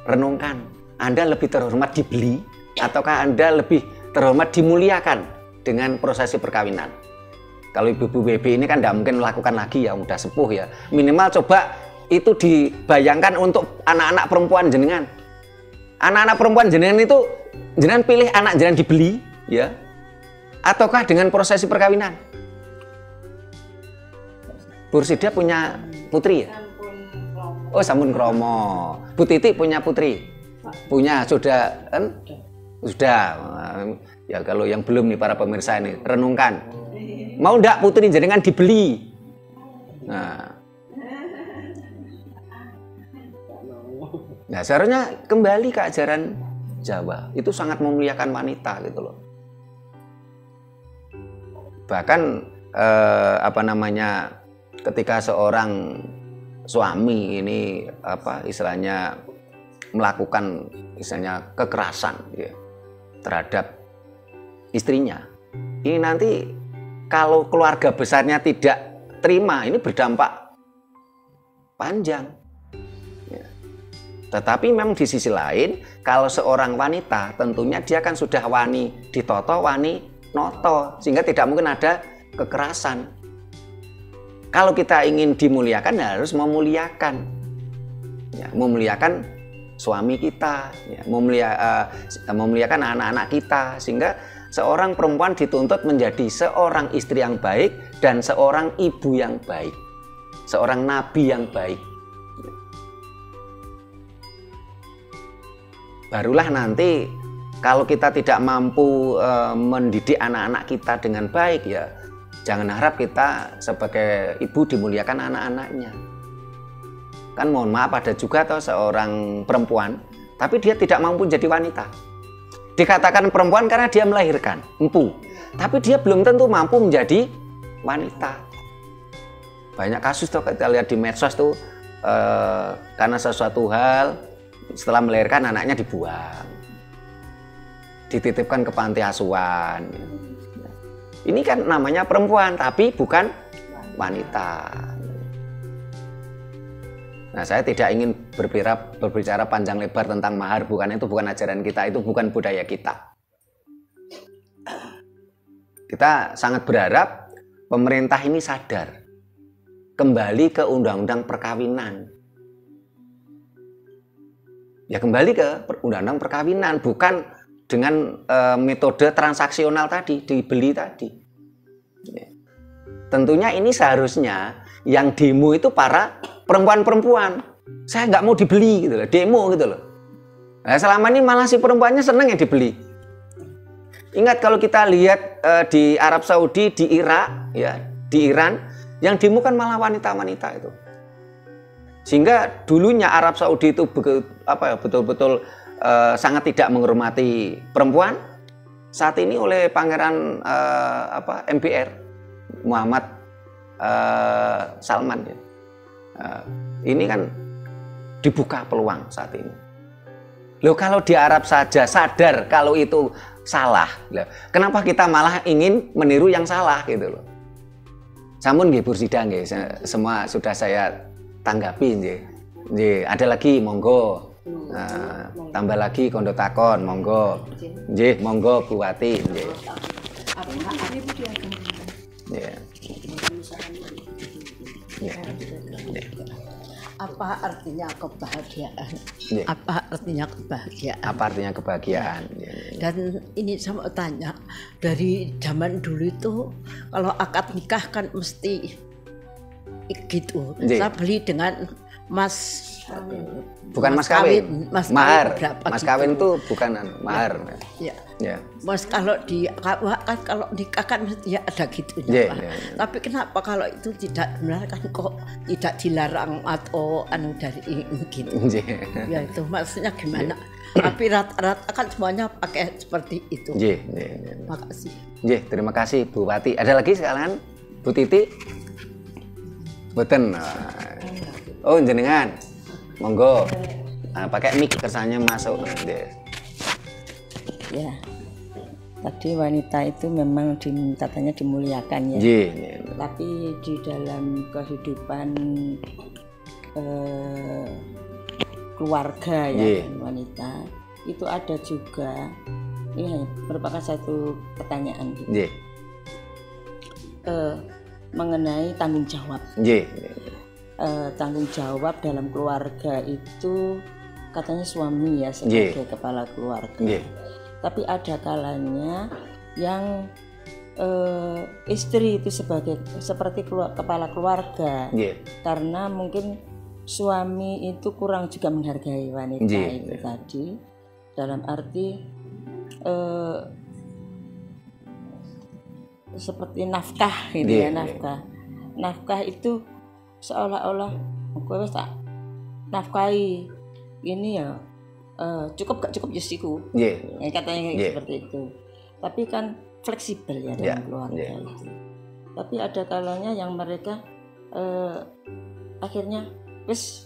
renungkan. Anda lebih terhormat dibeli ataukah Anda lebih terhormat dimuliakan dengan prosesi perkawinan? Kalau ibu-ibu BB ini kan tidak mungkin melakukan lagi ya, udah sepuh ya. Minimal coba itu dibayangkan untuk anak-anak perempuan jenengan. Anak-anak perempuan jenengan itu jenengan pilih anak jenengan dibeli ya, ataukah dengan prosesi perkawinan? Bursida punya putri ya? Oh, sampun kromo. Bu Titik punya putri? Punya, sudah kan? Sudah. Ya kalau yang belum nih para pemirsa ini, renungkan. Mau ndak putri jenengan dibeli? Nah, seharusnya kembali ke ajaran Jawa. Itu sangat memuliakan wanita gitu loh. Bahkan ketika seorang suami ini istilahnya melakukan kekerasan ya, terhadap istrinya, ini nanti kalau keluarga besarnya tidak terima, ini berdampak panjang ya. Tetapi memang di sisi lain, kalau seorang wanita tentunya dia kan sudah wani ditoto, wani noto, sehingga tidak mungkin ada kekerasan. Kalau kita ingin dimuliakan, harus memuliakan ya, memuliakan suami kita ya, memuliakan anak-anak kita, sehingga seorang perempuan dituntut menjadi seorang istri yang baik dan seorang ibu yang baik, seorang nabi yang baik. Barulah nanti kalau kita tidak mampu mendidik anak-anak kita dengan baik ya, jangan harap kita sebagai ibu dimuliakan anak-anaknya. Kan mohon maaf, ada juga seorang perempuan tapi dia tidak mampu jadi wanita. Dikatakan perempuan karena dia melahirkan, empu. Tapi dia belum tentu mampu menjadi wanita. banyak kasus tuh kita lihat di medsos tuh, karena sesuatu hal setelah melahirkan anaknya dibuang, dititipkan ke panti asuhan. Ini kan namanya perempuan tapi bukan wanita. Nah, saya tidak ingin berbicara panjang lebar tentang mahar, itu bukan ajaran kita, itu bukan budaya kita. Kita sangat berharap pemerintah ini sadar kembali ke undang-undang perkawinan. Ya kembali ke undang-undang perkawinan, bukan dengan metode transaksional tadi, dibeli tadi. Ya. Tentunya ini seharusnya yang demo itu para perempuan-perempuan. Saya nggak mau dibeli gitu loh, demo gitu loh. Nah, selama ini malah si perempuannya seneng ya dibeli. Ingat kalau kita lihat di Arab Saudi, di Irak, ya, di Iran, yang demo kan malah wanita-wanita itu. Sehingga dulunya Arab Saudi itu betul-betul sangat tidak menghormati perempuan. Saat ini oleh Pangeran MBR Muhammad Salman ya. Ini kan dibuka peluang saat ini. Loh, kalau di Arab saja sadar kalau itu salah, loh, kenapa kita malah ingin meniru yang salah gitu loh. Sampun nggih Bursida nggih, semua sudah saya tanggapi nggih. Nggih, ada lagi monggo. Tambah lagi kondo takon monggo. Nggih, monggo Bu Wati nggih. Nggih. Apa artinya kebahagiaan? Yeah. Apa artinya kebahagiaan? Apa artinya kebahagiaan? Dan ini saya mau tanya, dari zaman dulu itu kalau akad nikah kan mesti gitu. Yeah. Saya beli dengan mas, bukan mas kawin, mahar. Mas kawin gitu. itu bukan mahar. Ya. Ya. Mas kalau nikah kan mesti ada gitunya. Tapi kenapa kalau itu tidak benar kan kok tidak dilarang atau dari gitu? Ya itu maksudnya gimana? Tapi rata-rata kan semuanya pakai seperti itu. Makasih. Terima kasih Bu Wati. Ada lagi sekalian Bu Titi? Boten. Oh jenengan, monggo. Pakai mic kersanya masuk. Ya, tadi wanita itu memang katanya dimuliakan ya. Tapi di dalam kehidupan keluarga ya wanita itu ada juga. Ini merupakan satu pertanyaan. Mengenai tanggung jawab. Tanggung jawab dalam keluarga itu katanya suami ya sebagai kepala keluarga. Tapi ada kalanya yang istri itu seperti kepala keluarga, karena mungkin suami itu kurang juga menghargai wanita itu tadi, dalam arti seperti nafkah gitu ya, nafkah itu seolah-olah gue tak nafkahi ini ya cukup gak cukup justiku, katanya seperti itu. Tapi kan fleksibel ya dalam keluarga itu. Tapi ada kalanya yang mereka akhirnya wis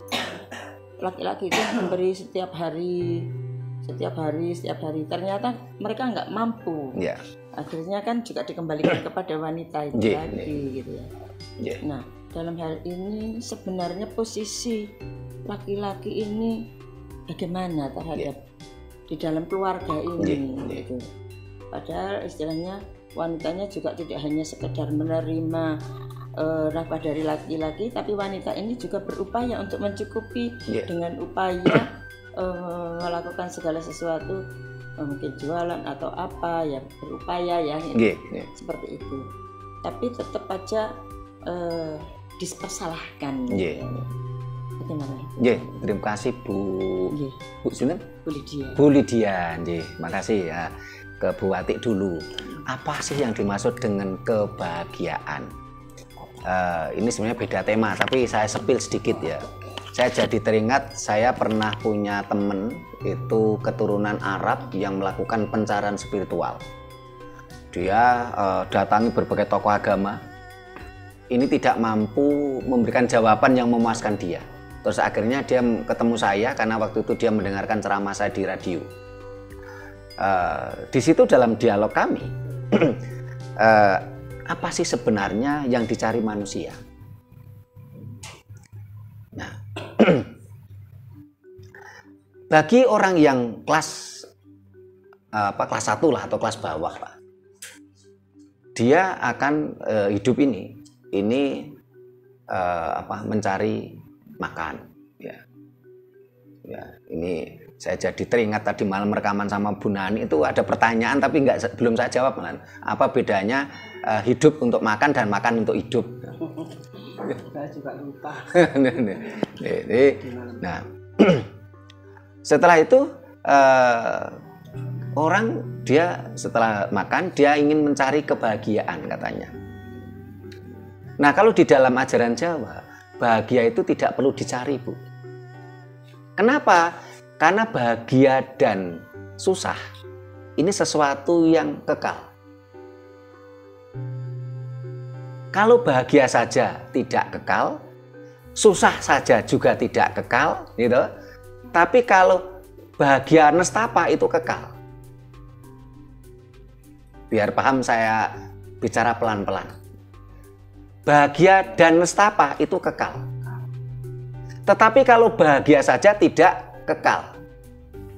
laki-laki itu memberi setiap hari, ternyata mereka nggak mampu. Akhirnya kan juga dikembalikan kepada wanita itu tadi gitu ya. Nah, dalam hal ini sebenarnya posisi laki-laki ini bagaimana terhadap di dalam keluarga ini gitu. Padahal istilahnya wanitanya juga tidak hanya sekedar menerima nafkah dari laki-laki, tapi wanita ini juga berupaya untuk mencukupi dengan upaya melakukan segala sesuatu, mungkin jualan atau apa ya, berupaya ya seperti itu. Tapi tetap aja dipersalahkan. Bagaimana? Terima kasih Bu Sinten? Bu Lydia. Bu Lydia, makasih ya. Ke Bu Wati dulu. Apa sih yang dimaksud dengan kebahagiaan? Ini sebenarnya beda tema, tapi saya sepil sedikit ya. Saya jadi teringat, saya pernah punya temen itu keturunan Arab yang melakukan pencarian spiritual. Dia datangi berbagai tokoh agama, ini tidak mampu memberikan jawaban yang memuaskan dia. Terus akhirnya dia ketemu saya karena waktu itu dia mendengarkan ceramah saya di radio. Di situ dalam dialog kami, apa sih sebenarnya yang dicari manusia? Nah, bagi orang yang kelas 1 lah atau kelas bawah lah, dia akan hidup ini mencari makan, ya. Ini saya jadi teringat tadi malam rekaman sama Bu Nani itu ada pertanyaan tapi belum saya jawab, malah apa bedanya hidup untuk makan dan makan untuk hidup? Saya juga lupa. Nah, setelah itu orang dia setelah makan dia ingin mencari kebahagiaan katanya. Nah, kalau di dalam ajaran Jawa, bahagia itu tidak perlu dicari, Bu. Kenapa? Karena bahagia dan susah ini sesuatu yang kekal. Kalau bahagia saja tidak kekal, susah saja juga tidak kekal, gitu. Tapi kalau bahagia nestapa itu kekal. Biar paham saya bicara pelan-pelan. Bahagia dan nestapa itu kekal. Tetapi kalau bahagia saja tidak kekal,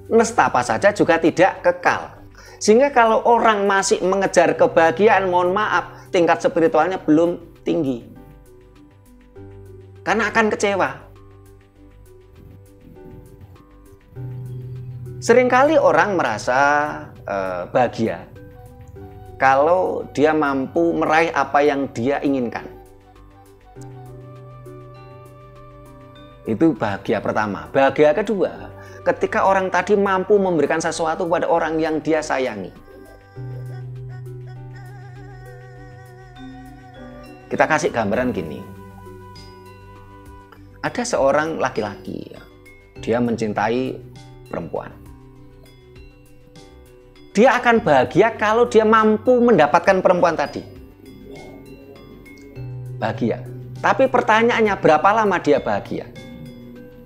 nestapa saja juga tidak kekal. Sehingga kalau orang masih mengejar kebahagiaan, mohon maaf, tingkat spiritualnya belum tinggi. Karena akan kecewa. Seringkali orang merasa bahagia kalau dia mampu meraih apa yang dia inginkan. Itu bahagia pertama. Bahagia kedua, ketika orang tadi mampu memberikan sesuatu kepada orang yang dia sayangi. Kita kasih gambaran gini. Ada seorang laki-laki, dia mencintai perempuan. Dia akan bahagia kalau dia mampu mendapatkan perempuan tadi. Bahagia. Tapi pertanyaannya, berapa lama dia bahagia?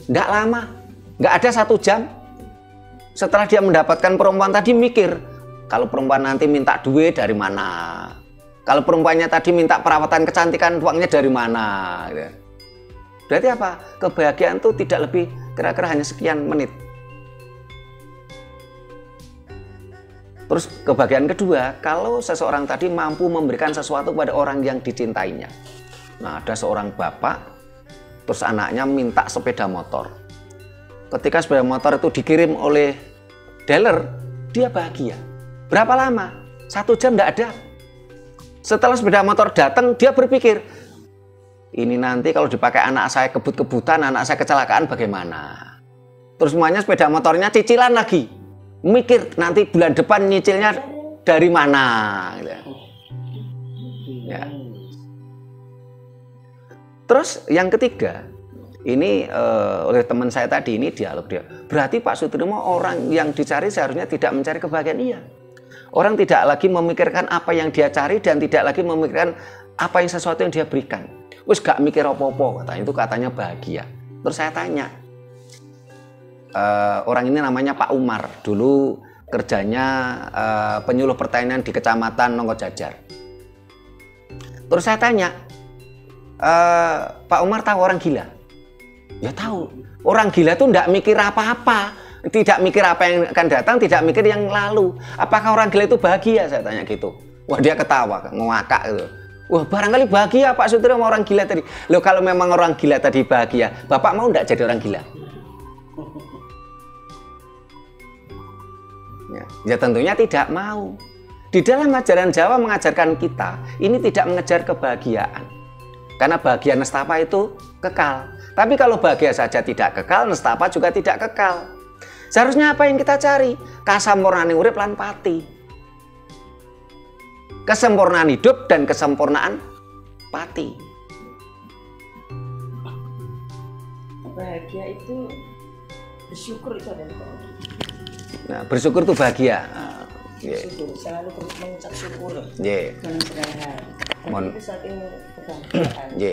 Nggak lama, nggak ada 1 jam. Setelah dia mendapatkan perempuan tadi mikir, kalau perempuan nanti minta duit dari mana? Kalau perempuannya tadi minta perawatan kecantikan, uangnya dari mana? Berarti apa? Kebahagiaan itu tidak lebih kira-kira hanya sekian menit. Terus kebahagiaan kedua, kalau seseorang tadi mampu memberikan sesuatu kepada orang yang dicintainya. Nah, ada seorang bapak, terus anaknya minta sepeda motor. Ketika sepeda motor itu dikirim oleh dealer, dia bahagia. Berapa lama? 1 jam tidak ada. Setelah sepeda motor datang, dia berpikir, ini nanti kalau dipakai anak saya kebut-kebutan, anak saya kecelakaan bagaimana? Terus semuanya sepeda motornya cicilan lagi. Mikir nanti bulan depan nyicilnya dari mana? Ya. Terus yang ketiga, ini oleh teman saya tadi, ini dialog dia. Berarti Pak Sutrimo orang yang dicari seharusnya tidak mencari kebahagiaan. Iya. Orang tidak lagi memikirkan apa yang dia cari dan tidak lagi memikirkan apa yang sesuatu yang dia berikan. Wis gak mikir apa-apa, katanya bahagia. Terus saya tanya, orang ini namanya Pak Umar, dulu kerjanya penyuluh pertanian di Kecamatan Nongkojajar. Terus saya tanya, Pak Umar tahu orang gila? Ya tahu. Orang gila tuh tidak mikir apa-apa, tidak mikir apa yang akan datang, tidak mikir yang lalu. Apakah orang gila itu bahagia? Saya tanya gitu. Wah, dia ketawa, ngakak gitu. Wah, barangkali bahagia Pak Sutrio sama orang gila tadi. Loh, kalau memang orang gila tadi bahagia, Bapak mau tidak jadi orang gila? Ya tentunya tidak mau. Di dalam ajaran Jawa mengajarkan kita, ini tidak mengejar kebahagiaan. Karena bahagia nestapa itu kekal. Tapi kalau bahagia saja tidak kekal, nestapa juga tidak kekal. Seharusnya apa yang kita cari? Kasampurnaan urip lan pati. Kesempurnaan hidup dan kesempurnaan pati. Bahagia itu bersyukur, itu adalah bahagia. Nah, bersyukur itu bahagia. Bersyukur, selalu mengucap syukur. Yeah. Dalam segala hal.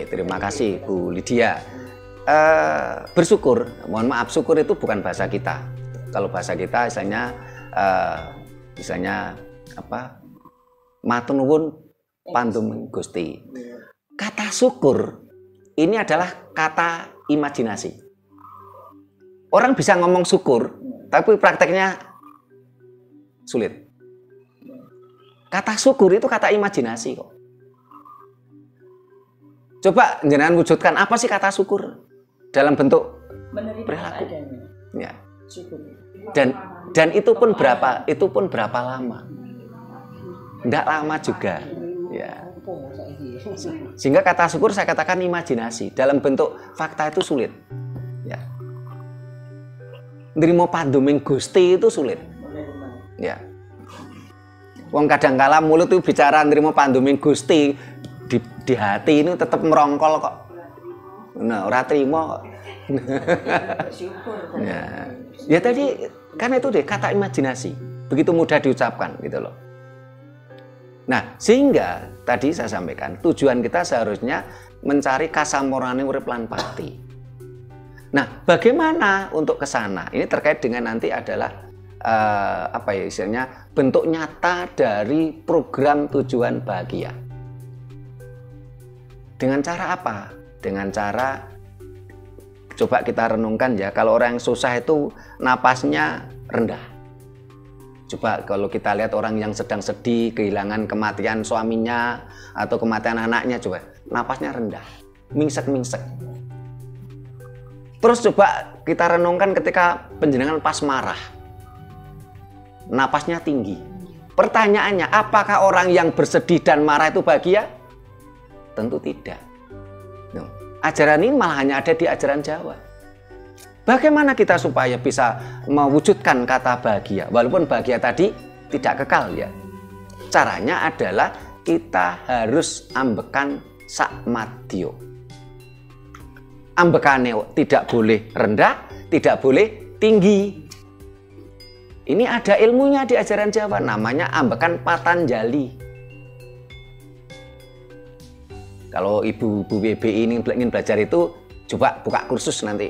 Terima kasih Bu Lydia. Bersyukur, mohon maaf, syukur itu bukan bahasa kita. Kalau bahasa kita misalnya apa? Matur nuwun pandum Gusti. Kata syukur ini adalah kata imajinasi. Orang bisa ngomong syukur, tapi prakteknya sulit. Kata syukur itu kata imajinasi kok. Coba jenengan wujudkan apa sih kata syukur dalam bentuk perilaku. Ya. Dan itu pun berapa lama? Tidak lama juga. Ya. Sehingga kata syukur saya katakan imajinasi dalam bentuk fakta itu sulit. Ya. Nrimo panduming Gusti itu sulit. Ya. Wong kadangkala mulut itu bicara nrimo panduming Gusti, di hati ini tetap merongkol kok. Nah, ora trimo kok. Ya tadi kan itu deh kata imajinasi. Begitu mudah diucapkan gitu loh. Nah, sehingga tadi saya sampaikan tujuan kita seharusnya mencari kasampurnane urip lan pati. Nah, bagaimana untuk ke sana? Ini terkait dengan nanti adalah istilahnya bentuk nyata dari program tujuan bahagia. Dengan cara apa? Dengan cara coba kita renungkan ya, kalau orang yang susah itu napasnya rendah. Coba kalau kita lihat orang yang sedang sedih, kehilangan kematian suaminya atau kematian anaknya, coba napasnya rendah, mingsek-mingsek. Terus coba kita renungkan ketika panjenengan pas marah, napasnya tinggi. Pertanyaannya, apakah orang yang bersedih dan marah itu bahagia? Tentu tidak. Ajaran ini malah hanya ada di ajaran Jawa. Bagaimana kita supaya bisa mewujudkan kata bahagia? Walaupun bahagia tadi tidak kekal ya. Caranya adalah kita harus ambekan sakmadyo. Ambekane tidak boleh rendah, tidak boleh tinggi. Ini ada ilmunya di ajaran Jawa, namanya ambekan Patanjali. Kalau ibu WBI ini ingin belajar itu, coba buka kursus nanti.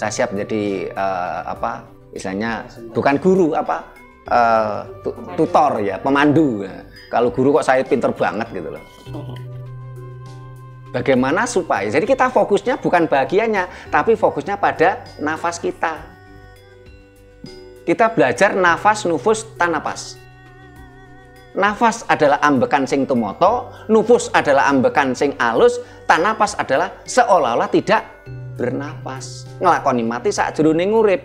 Saya siap menjadi istilahnya bukan guru, tutor ya, pemandu. Kalau guru kok saya pinter banget gitu loh. Bagaimana supaya, jadi kita fokusnya bukan bahagianya, tapi fokusnya pada nafas kita. Kita belajar nafas, nufus, tanapas. Nafas adalah ambekan sing tumoto, nufus adalah ambekan sing alus, tanapas adalah seolah-olah tidak bernapas. Ngelakoni mati sakjroning urip.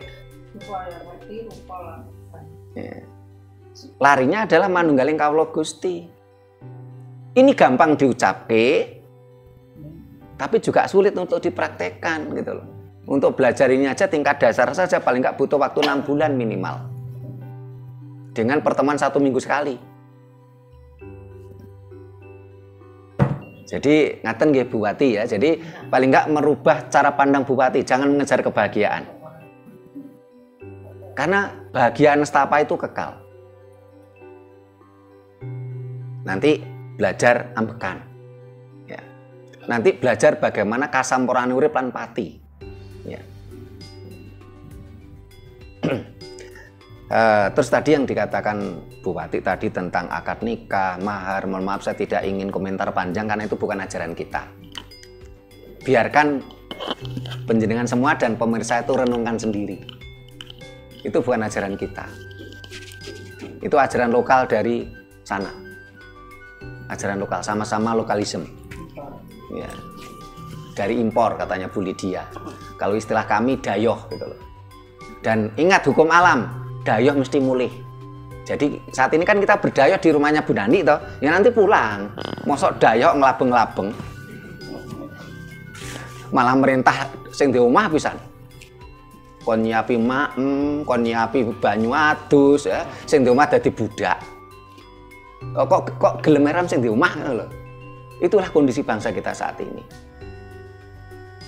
Larinya adalah manunggaling kawula Gusti. Ini gampang diucapke, tapi juga sulit untuk dipraktekkan gitu loh. Untuk belajar ini aja tingkat dasar saja paling nggak butuh waktu 6 bulan minimal. Dengan pertemuan 1 minggu sekali. Jadi ngaten nggih Bu Wati ya. Jadi paling nggak merubah cara pandang Bu Wati, jangan mengejar kebahagiaan. Karena bahagia nestapa itu kekal. Nanti belajar ambekan. Ya. Nanti belajar bagaimana kasampurnane urip lan pati. Ya. Terus tadi yang dikatakan Bu Wati tadi tentang akad nikah, mahar, mohon maaf saya tidak ingin komentar panjang karena itu bukan ajaran kita. Biarkan penjenengan semua dan pemirsa itu renungkan sendiri. Itu bukan ajaran kita. Itu ajaran lokal dari sana. Ajaran lokal, sama-sama lokalisme. Ya. Dari impor katanya Bu Lydia. Kalau istilah kami dayoh gitu loh. Dan ingat hukum alam. Dayoh mesti mulih. Jadi saat ini kan kita berdayoh di rumahnya Bu Nani toh, ya nanti pulang. Mosok dayoh ngelabeng-labeng. Malah merintah sing di omah pisan. Kon nyiapi maem, kon nyiapi banyu adus ya, sing di omah dadi budak. Kok gelem eram sing di omah ngono lho. Itulah kondisi bangsa kita saat ini.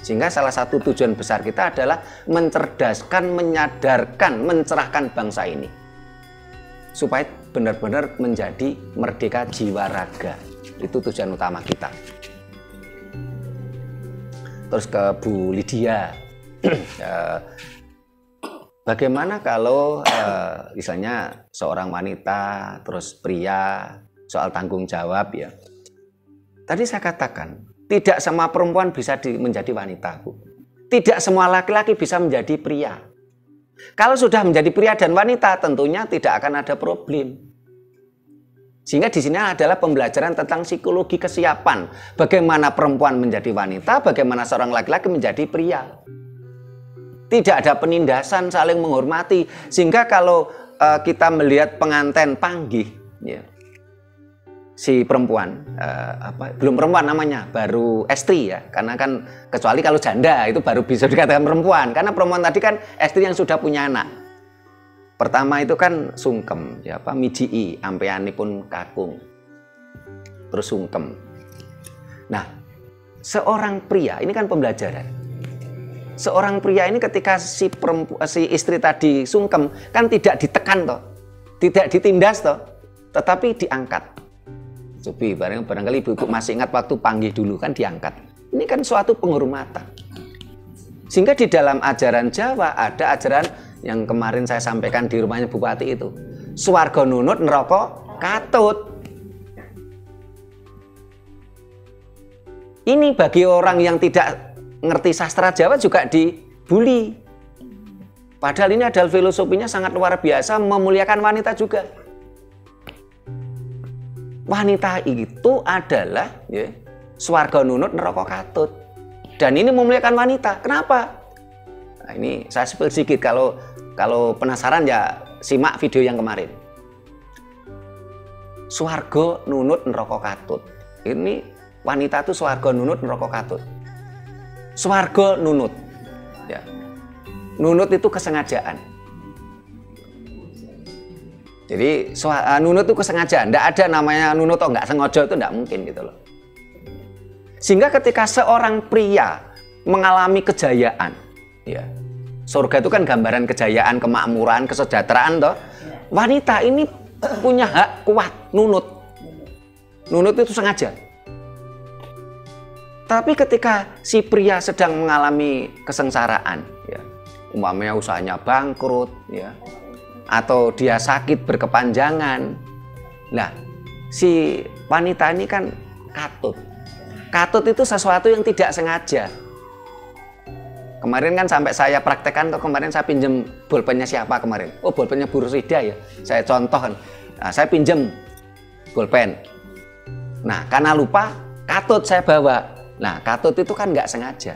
Sehingga salah satu tujuan besar kita adalah mencerdaskan, menyadarkan, mencerahkan bangsa ini. Supaya benar-benar menjadi merdeka jiwa raga. Itu tujuan utama kita. Terus ke Bu Lydia. Bagaimana kalau misalnya seorang wanita terus pria, soal tanggung jawab ya. Tadi saya katakan, tidak semua perempuan bisa menjadi wanita, Bu. Tidak semua laki-laki bisa menjadi pria. Kalau sudah menjadi pria dan wanita, tentunya tidak akan ada problem. Sehingga di sini adalah pembelajaran tentang psikologi kesiapan. Bagaimana perempuan menjadi wanita, bagaimana seorang laki-laki menjadi pria. Tidak ada penindasan, saling menghormati. Sehingga kalau kita melihat pengantin panggih, ya, si perempuan, belum perempuan namanya, baru estri ya, karena kan kecuali kalau janda itu baru bisa dikatakan perempuan, karena perempuan tadi kan estri yang sudah punya anak. Pertama itu kan sungkem, ya apa, mijii, ampeanipun kakung, terus sungkem. Nah, seorang pria ini kan pembelajaran. Seorang pria ini ketika si istri tadi sungkem kan tidak ditekan toh, tidak ditindas toh, tetapi diangkat. Cobi, barangkali ibu-ibu masih ingat waktu panggih dulu kan diangkat. Ini kan suatu penghormatan. Sehingga di dalam ajaran Jawa ada ajaran yang kemarin saya sampaikan di rumahnya Bupati itu. Swarga nunut, neraka katut. Ini bagi orang yang tidak ngerti sastra Jawa juga dibully. Padahal ini adalah filosofinya sangat luar biasa, memuliakan wanita juga. Wanita itu adalah ya, swarga nunut neraka katut. Dan ini memuliakan wanita. Kenapa? Nah, ini saya spill sedikit, kalau penasaran ya simak video yang kemarin. Swarga nunut neraka katut. Ini wanita itu swarga nunut neraka katut. Swarga nunut. Ya. Nunut itu kesengajaan. Jadi nunut itu kesengajaan, tidak ada namanya nunut atau nggak sengaja, itu tidak mungkin gitu loh. Sehingga ketika seorang pria mengalami kejayaan, ya, surga itu kan gambaran kejayaan, kemakmuran, kesejahteraan toh. Wanita ini punya hak kuat nunut. Nunut itu sengaja. Tapi ketika si pria sedang mengalami kesengsaraan, ya, umpamanya usahanya bangkrut, ya, atau dia sakit berkepanjangan. Nah, si wanita ini kan katut. Katut itu sesuatu yang tidak sengaja. Kemarin kan sampai saya praktekkan, kemarin saya pinjam bolpennya siapa kemarin? Oh, bolpennya Bu Rosida ya. Saya contoh. Nah, saya pinjam bolpen. Nah, karena lupa, katut saya bawa. Nah, katut itu kan nggak sengaja.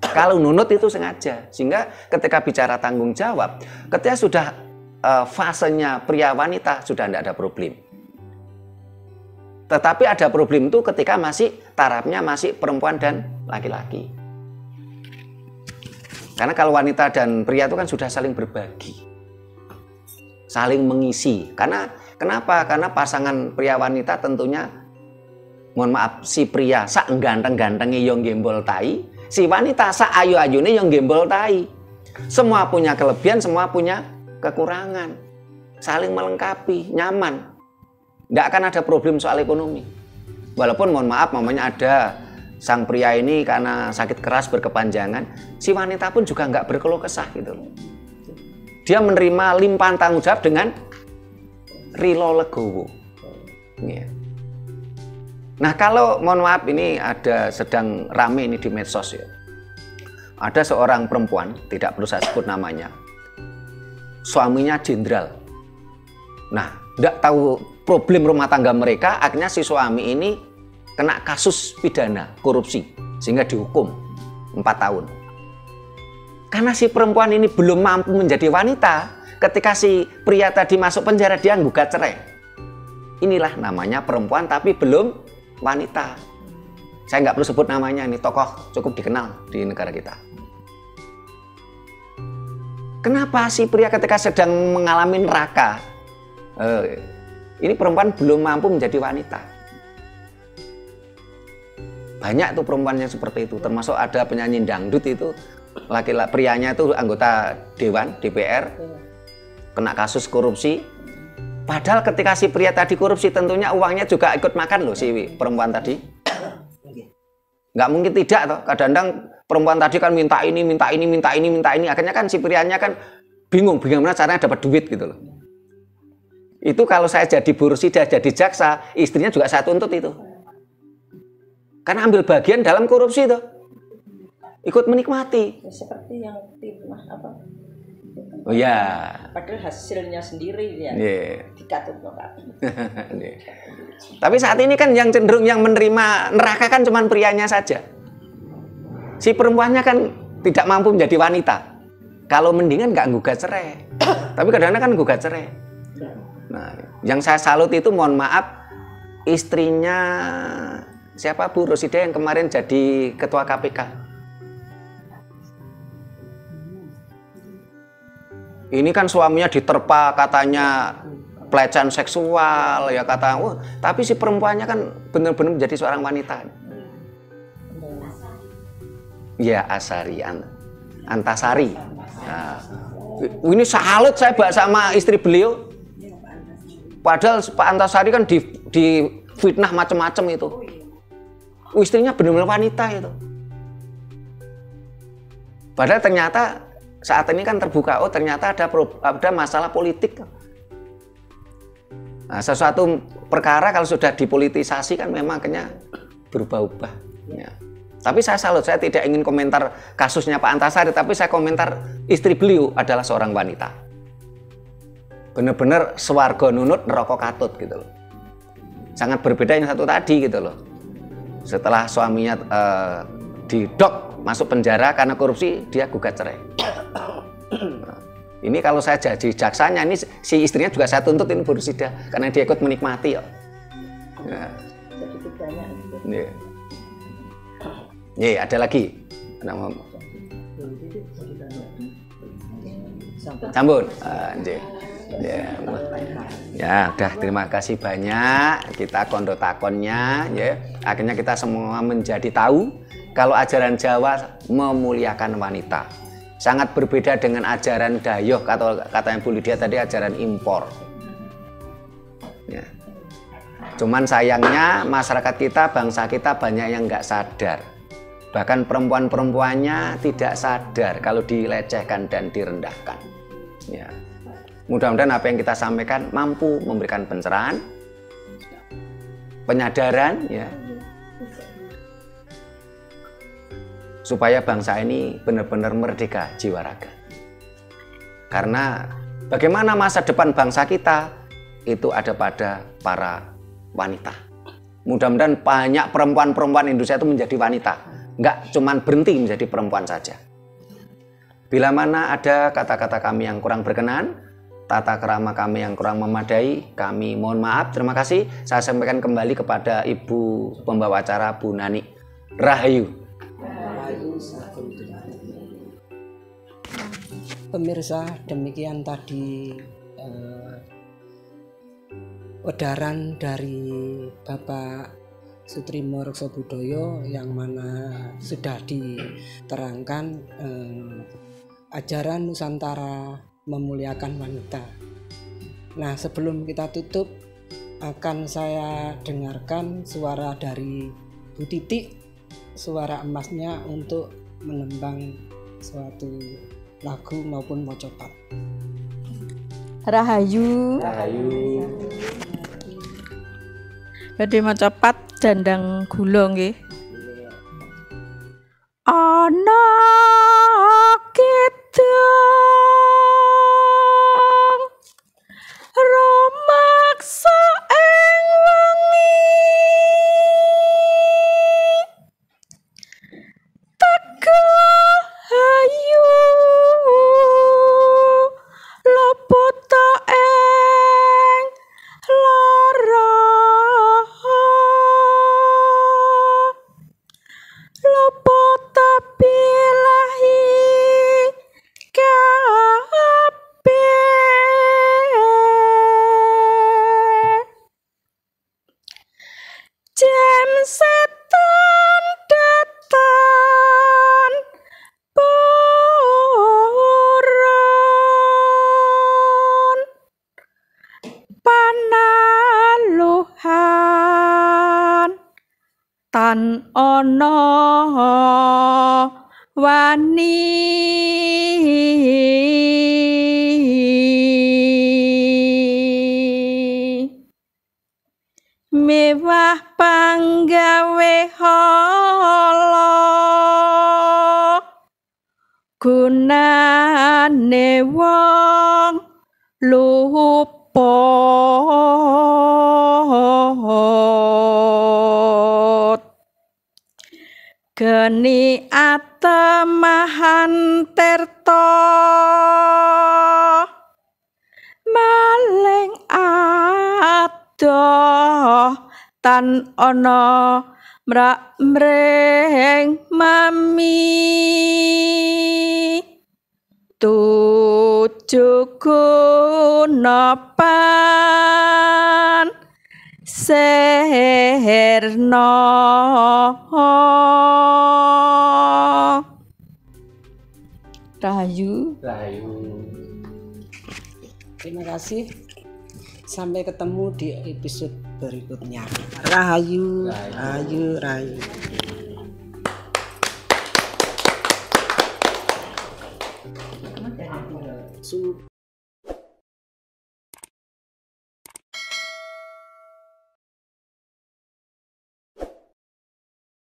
Kalau nunut itu sengaja. Sehingga ketika bicara tanggung jawab, ketika sudah fasenya pria wanita sudah tidak ada problem. Tetapi ada problem itu ketika masih tarafnya masih perempuan dan laki-laki. Karena kalau wanita dan pria itu kan sudah saling berbagi, saling mengisi. Karena kenapa? Karena pasangan pria wanita tentunya, mohon maaf, si pria sak ganteng-gantengnya yang gembol tai, si wanita sak ayu-ayune yang gembol tai. Semua punya kelebihan, semua punya kekurangan. Saling melengkapi, nyaman. Tidak akan ada problem soal ekonomi. Walaupun mohon maaf, mamanya ada sang pria ini karena sakit keras berkepanjangan, si wanita pun juga nggak berkeluh kesah gitu loh. Dia menerima limpahan tanggung jawab dengan rilo legowo. Ya. Nah, kalau mohon maaf ini ada sedang rame ini di medsos ya. Ada seorang perempuan, tidak perlu saya sebut namanya. Suaminya jenderal. Nah, tidak tahu problem rumah tangga mereka, akhirnya si suami ini kena kasus pidana korupsi sehingga dihukum 4 tahun. Karena si perempuan ini belum mampu menjadi wanita, ketika si pria tadi masuk penjara dia gugat cerai. Inilah namanya perempuan tapi belum wanita. Saya nggak perlu sebut namanya, ini tokoh cukup dikenal di negara kita. Kenapa si pria ketika sedang mengalami neraka, ini perempuan belum mampu menjadi wanita? Banyak tuh perempuan yang seperti itu, termasuk ada penyanyi dangdut itu, laki-laki prianya itu anggota dewan DPR, kena kasus korupsi, Padahal ketika si pria tadi korupsi tentunya uangnya juga ikut makan loh si perempuan tadi. Nggak mungkin tidak toh. Kadang-kadang perempuan tadi kan minta ini, minta ini, minta ini, minta ini. Akhirnya kan si prianya kan bingung bagaimana caranya dapat duit gitu loh. Itu kalau saya jadi burusida, jadi jaksa, istrinya juga saya tuntut itu. Karena ambil bagian dalam korupsi itu. Ikut menikmati. Seperti yang timah apa? Oh ya. Padahal hasilnya sendiri ya. Dikatut Pak. Tapi saat ini kan yang cenderung yang menerima neraka kan cuma prianya saja. Si perempuannya kan tidak mampu menjadi wanita. Kalau mendingan nggak gugat cerai. Tapi kadang-kadang kan gugat cerai. Nah, yang saya salut itu mohon maaf istrinya siapa Bu Rosida yang kemarin jadi ketua KPK. Ini kan suaminya diterpa katanya pelecehan seksual ya kata, oh, tapi si perempuannya kan benar-benar menjadi seorang wanita. Ya Asari, Antasari. Nah, ini salut saya bahas sama istri beliau. Padahal Pak Antasari kan di fitnah macam-macam itu. Istrinya benar-benar wanita itu. Padahal ternyata saat ini kan terbuka, oh ternyata ada masalah politik. Nah, sesuatu perkara kalau sudah dipolitisasi kan memang akhirnya berubah-ubah. Ya. Tapi saya salut, saya tidak ingin komentar kasusnya Pak Antasari, tapi saya komentar istri beliau adalah seorang wanita. Benar-benar swarga nunut neraka katut gitu loh. Sangat berbeda yang satu tadi gitu loh. Setelah suaminya didok masuk penjara karena korupsi, dia gugat cerai. Nah, ini kalau saya jadi jaksanya, ini si istrinya juga saya tuntut ini burusida karena dia ikut menikmati ya. Ya, ada lagi. Sampun. Ya, udah terima kasih banyak kita kondo takonnya ya. Akhirnya kita semua menjadi tahu kalau ajaran Jawa memuliakan wanita. Sangat berbeda dengan ajaran Dayoh atau katanya Bu Lydia tadi ajaran impor. Ya. Cuman sayangnya masyarakat kita, bangsa kita banyak yang nggak sadar. Bahkan perempuan-perempuannya tidak sadar kalau dilecehkan dan direndahkan. Ya. Mudah-mudahan apa yang kita sampaikan mampu memberikan pencerahan, penyadaran, ya, supaya bangsa ini benar-benar merdeka jiwa raga. Karena bagaimana masa depan bangsa kita itu ada pada para wanita. Mudah-mudahan banyak perempuan-perempuan Indonesia itu menjadi wanita, nggak cuman berhenti menjadi perempuan saja. Bila mana ada kata-kata kami yang kurang berkenan, tata kerama kami yang kurang memadai, kami mohon maaf. Terima kasih. Saya sampaikan kembali kepada Ibu pembawa acara Bu Nani. Rahayu. Pemirsa, demikian tadi edaran dari Bapak Sutrimo Reksobudoyo yang mana sudah diterangkan ajaran Nusantara memuliakan wanita. Nah, sebelum kita tutup akan saya dengarkan suara dari Bu Titik, suara emasnya untuk menembang suatu lagu maupun mocopat. Rahayu. Rahayu. Badhe mocopat dandang gula nggih. Ana kidung romaksa ing wengi teka hayu lopota ing lara lopota bilahi jam setan datan boron wani mewah panggawe hala gunane wong luput geni atemahan tirta maling adoh tan ana mrak-mring mami tujuh gunapan sirna. Rahayu. Terima kasih. Sampai ketemu di episode berikutnya. Rahayu, rahayu, rahayu.